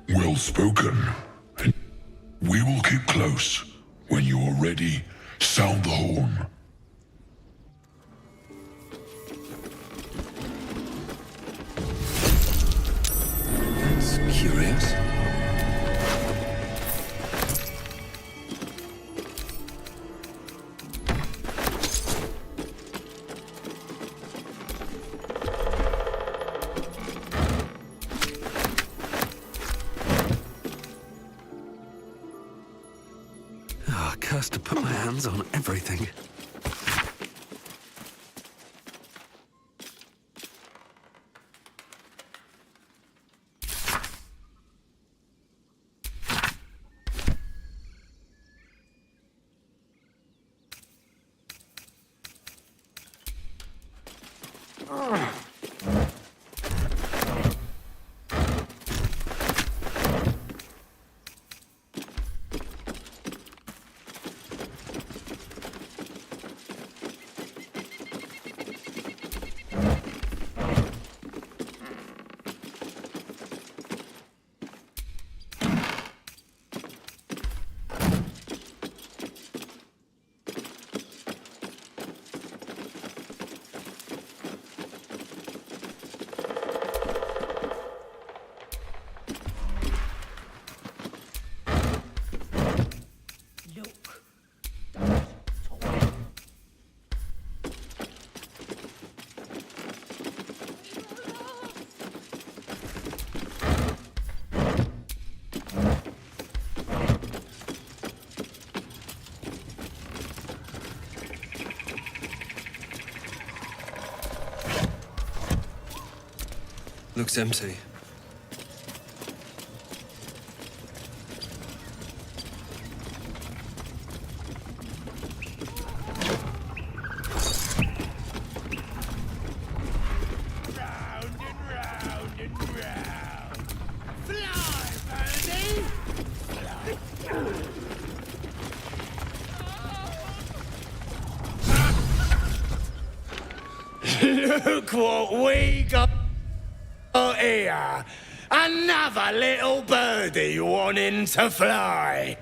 Well spoken. And we will keep close. When you are ready, sound the horn. That's curious. Cursed to put my hands on everything. Looks empty. Look what we got here. Another little birdie wanting to fly.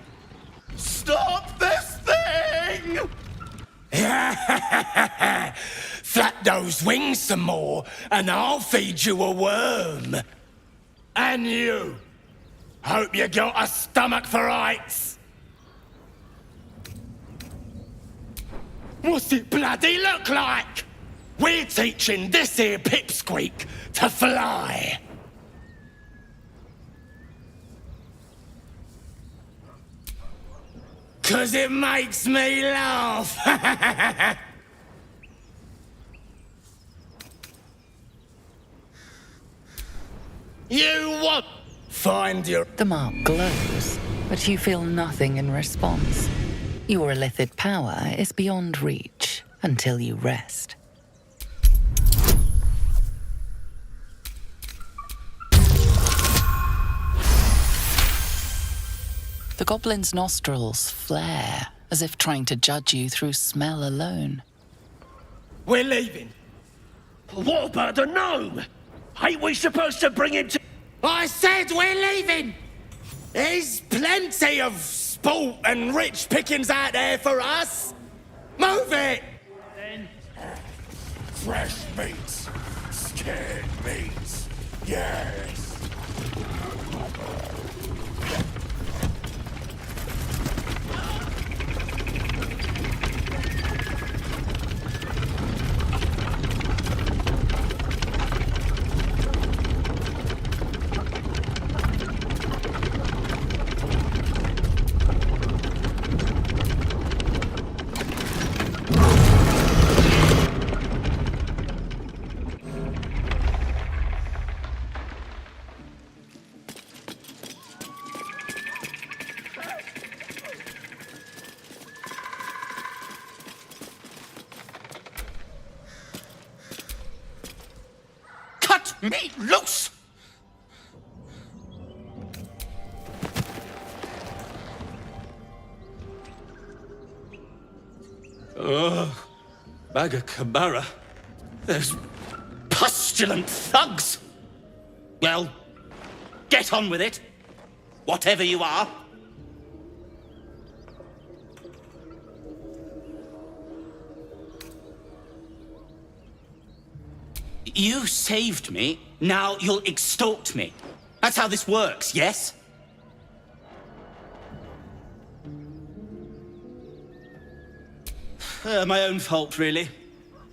Stop this thing! Flap those wings some more, and I'll feed you a worm. And you. Hope you got a stomach for heights. What's it bloody look like? We're teaching this here pipsqueak to fly. Cause it makes me laugh. You what? Find your... The mark glows, but you feel nothing in response. Your illithid power is beyond reach until you rest. The goblin's nostrils flare, as if trying to judge you through smell alone. We're leaving. What about the gnome? Ain't we supposed to bring him to... I said we're leaving! There's plenty of sport and rich pickings out there for us. Move it! Fresh meats. Scared meats. Yes. Me loose! Ugh. Bagakabara. Those pustulant thugs! Well, get on with it. Whatever you are. You saved me, now you'll extort me. That's how this works, yes? My own fault, really.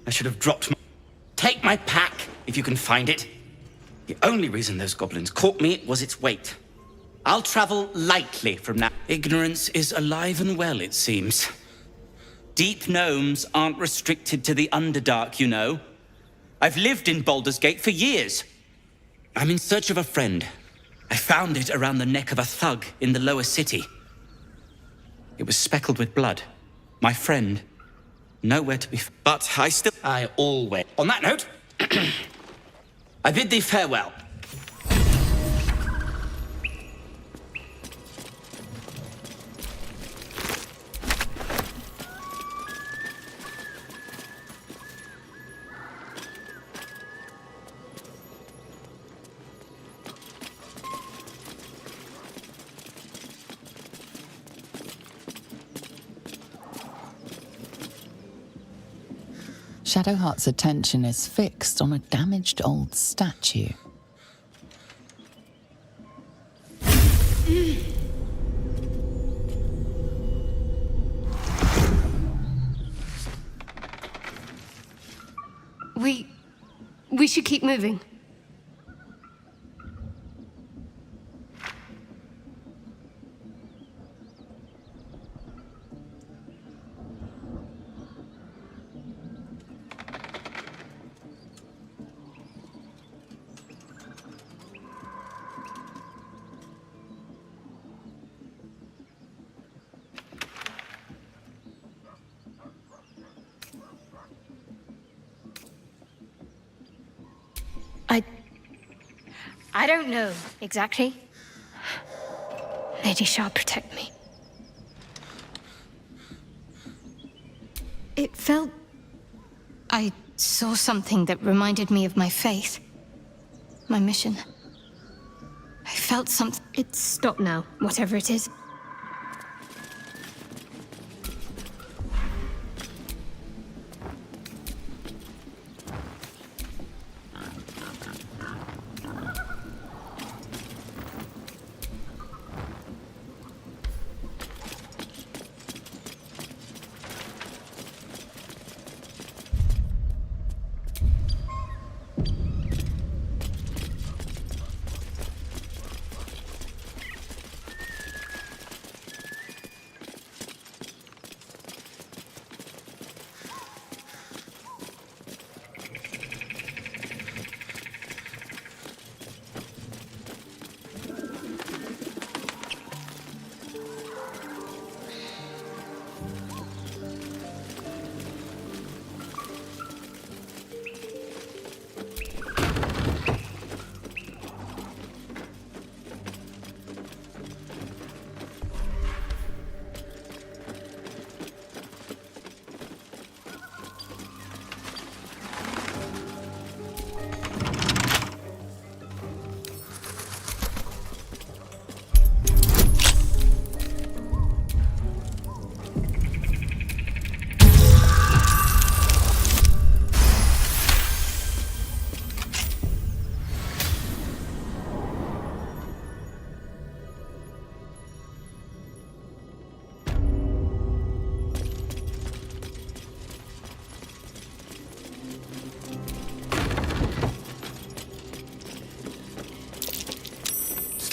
I should have dropped my... Take my pack, if you can find it. The only reason those goblins caught me was its weight. I'll travel lightly from now. Ignorance is alive and well, it seems. Deep gnomes aren't restricted to the Underdark, you know. I've lived in Baldur's Gate for years. I'm in search of a friend. I found it around the neck of a thug in the lower city. It was speckled with blood. My friend, nowhere to be found. But I always... On that note, I bid thee farewell. Shadowheart's attention is fixed on a damaged old statue. We should keep moving. I don't know exactly. Lady Shah, protect me. It felt... I saw something that reminded me of my faith. My mission. I felt something... It's stopped now, whatever it is.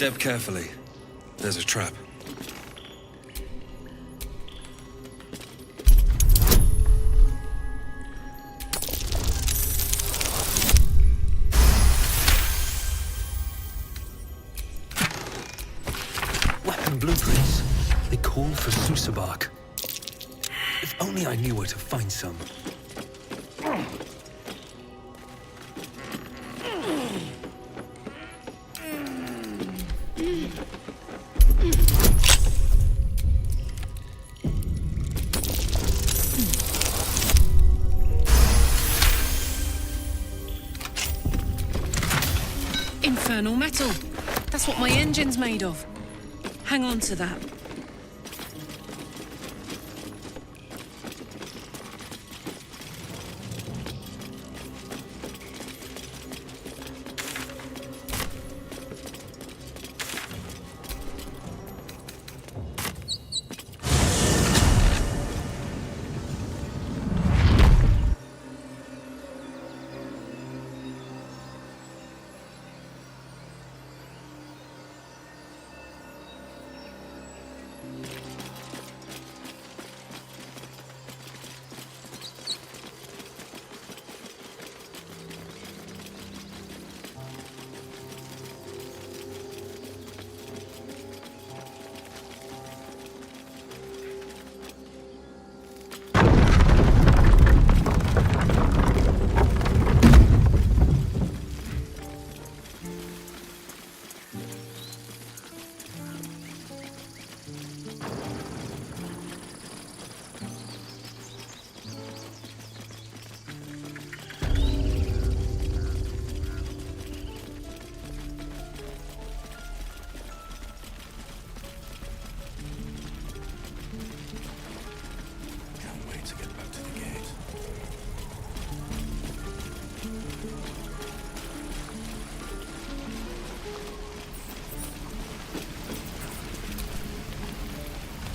Step carefully. There's a trap. Weapon blueprints. They call for Susa bark. If only I knew where to find some. Infernal metal. That's what my engine's made of. Hang on to that.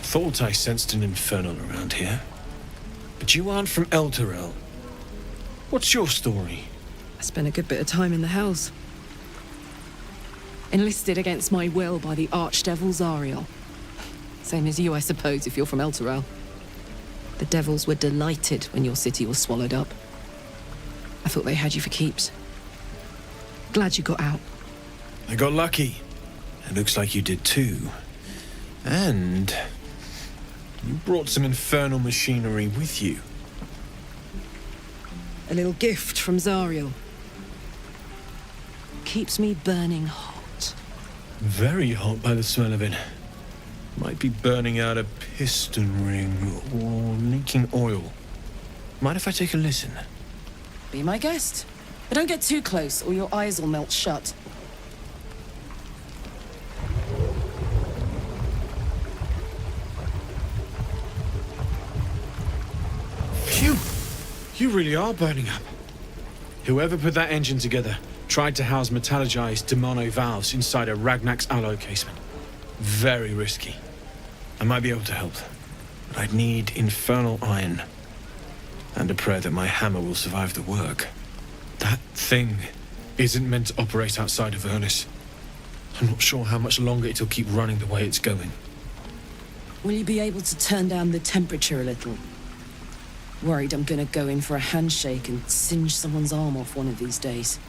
Thought I sensed an infernal around here. But you aren't from Elturel. What's your story? I spent a good bit of time in the Hells. Enlisted against my will by the Archdevil Zariel. Same as you, I suppose, if you're from Elturel. The devils were delighted when your city was swallowed up. I thought they had you for keeps. Glad you got out. I got lucky. It looks like you did too. And you brought some infernal machinery with you. A little gift from Zariel. Keeps me burning hot. Very hot by the smell of it. Might be burning out a piston ring or leaking oil. Mind if I take a listen? Be my guest. But don't get too close or your eyes will melt shut. Phew! You really are burning up. Whoever put that engine together tried to house metallurgized demono valves inside a Ragnak's alloy casement. Very risky. I might be able to help, but I'd need infernal iron. And a prayer that my hammer will survive the work. That thing isn't meant to operate outside of Ernest. I'm not sure how much longer it'll keep running the way it's going. Will you be able to turn down the temperature a little? Worried I'm gonna go in for a handshake and singe someone's arm off one of these days.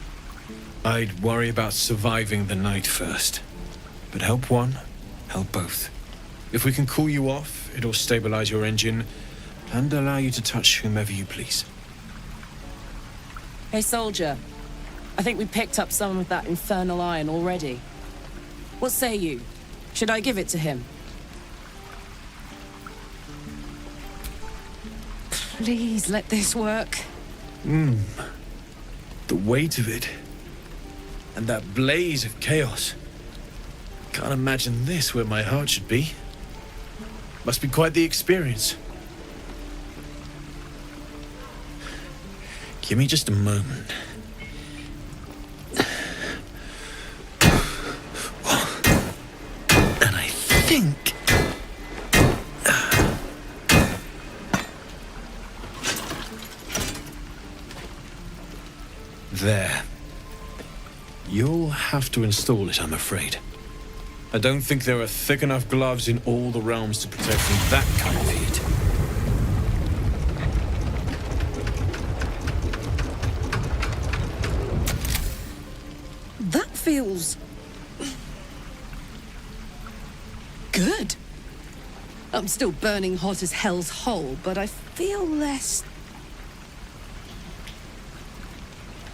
I'd worry about surviving the night first. But help one, help both. If we can cool you off, it'll stabilize your engine and allow you to touch whomever you please. Hey, soldier. I think we picked up some of that infernal iron already. What say you? Should I give it to him? Please let this work. The weight of it. And that blaze of chaos. Can't imagine this where my heart should be. Must be quite the experience. Give me just a moment. And I think... There. You'll have to install it, I'm afraid. I don't think there are thick enough gloves in all the realms to protect from that kind of heat. That feels... good. I'm still burning hot as hell's hole, but I feel less...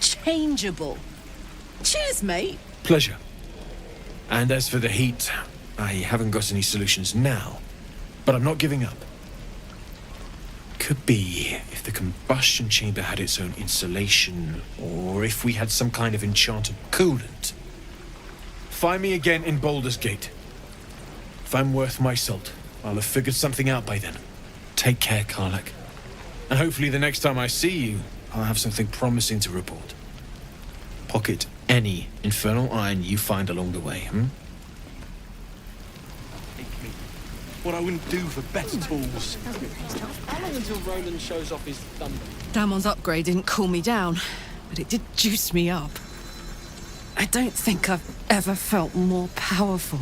changeable. Cheers, mate. Pleasure. And as for the heat, I haven't got any solutions now, but I'm not giving up. Could be if the combustion chamber had its own insulation, or if we had some kind of enchanted coolant. Find me again in Baldur's Gate. If I'm worth my salt, I'll have figured something out by then. Take care, Karlach. And hopefully the next time I see you, I'll have something promising to report. Pocket any infernal iron you find along the way, What I wouldn't do for better tools. How long until Roland shows off his thunder? Damon's upgrade didn't cool me down, but it did juice me up. I don't think I've ever felt more powerful.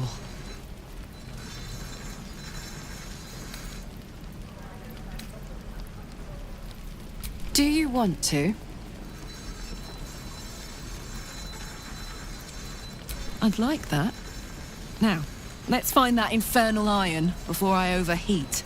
Do you want to? I'd like that. Now, let's find that infernal iron before I overheat.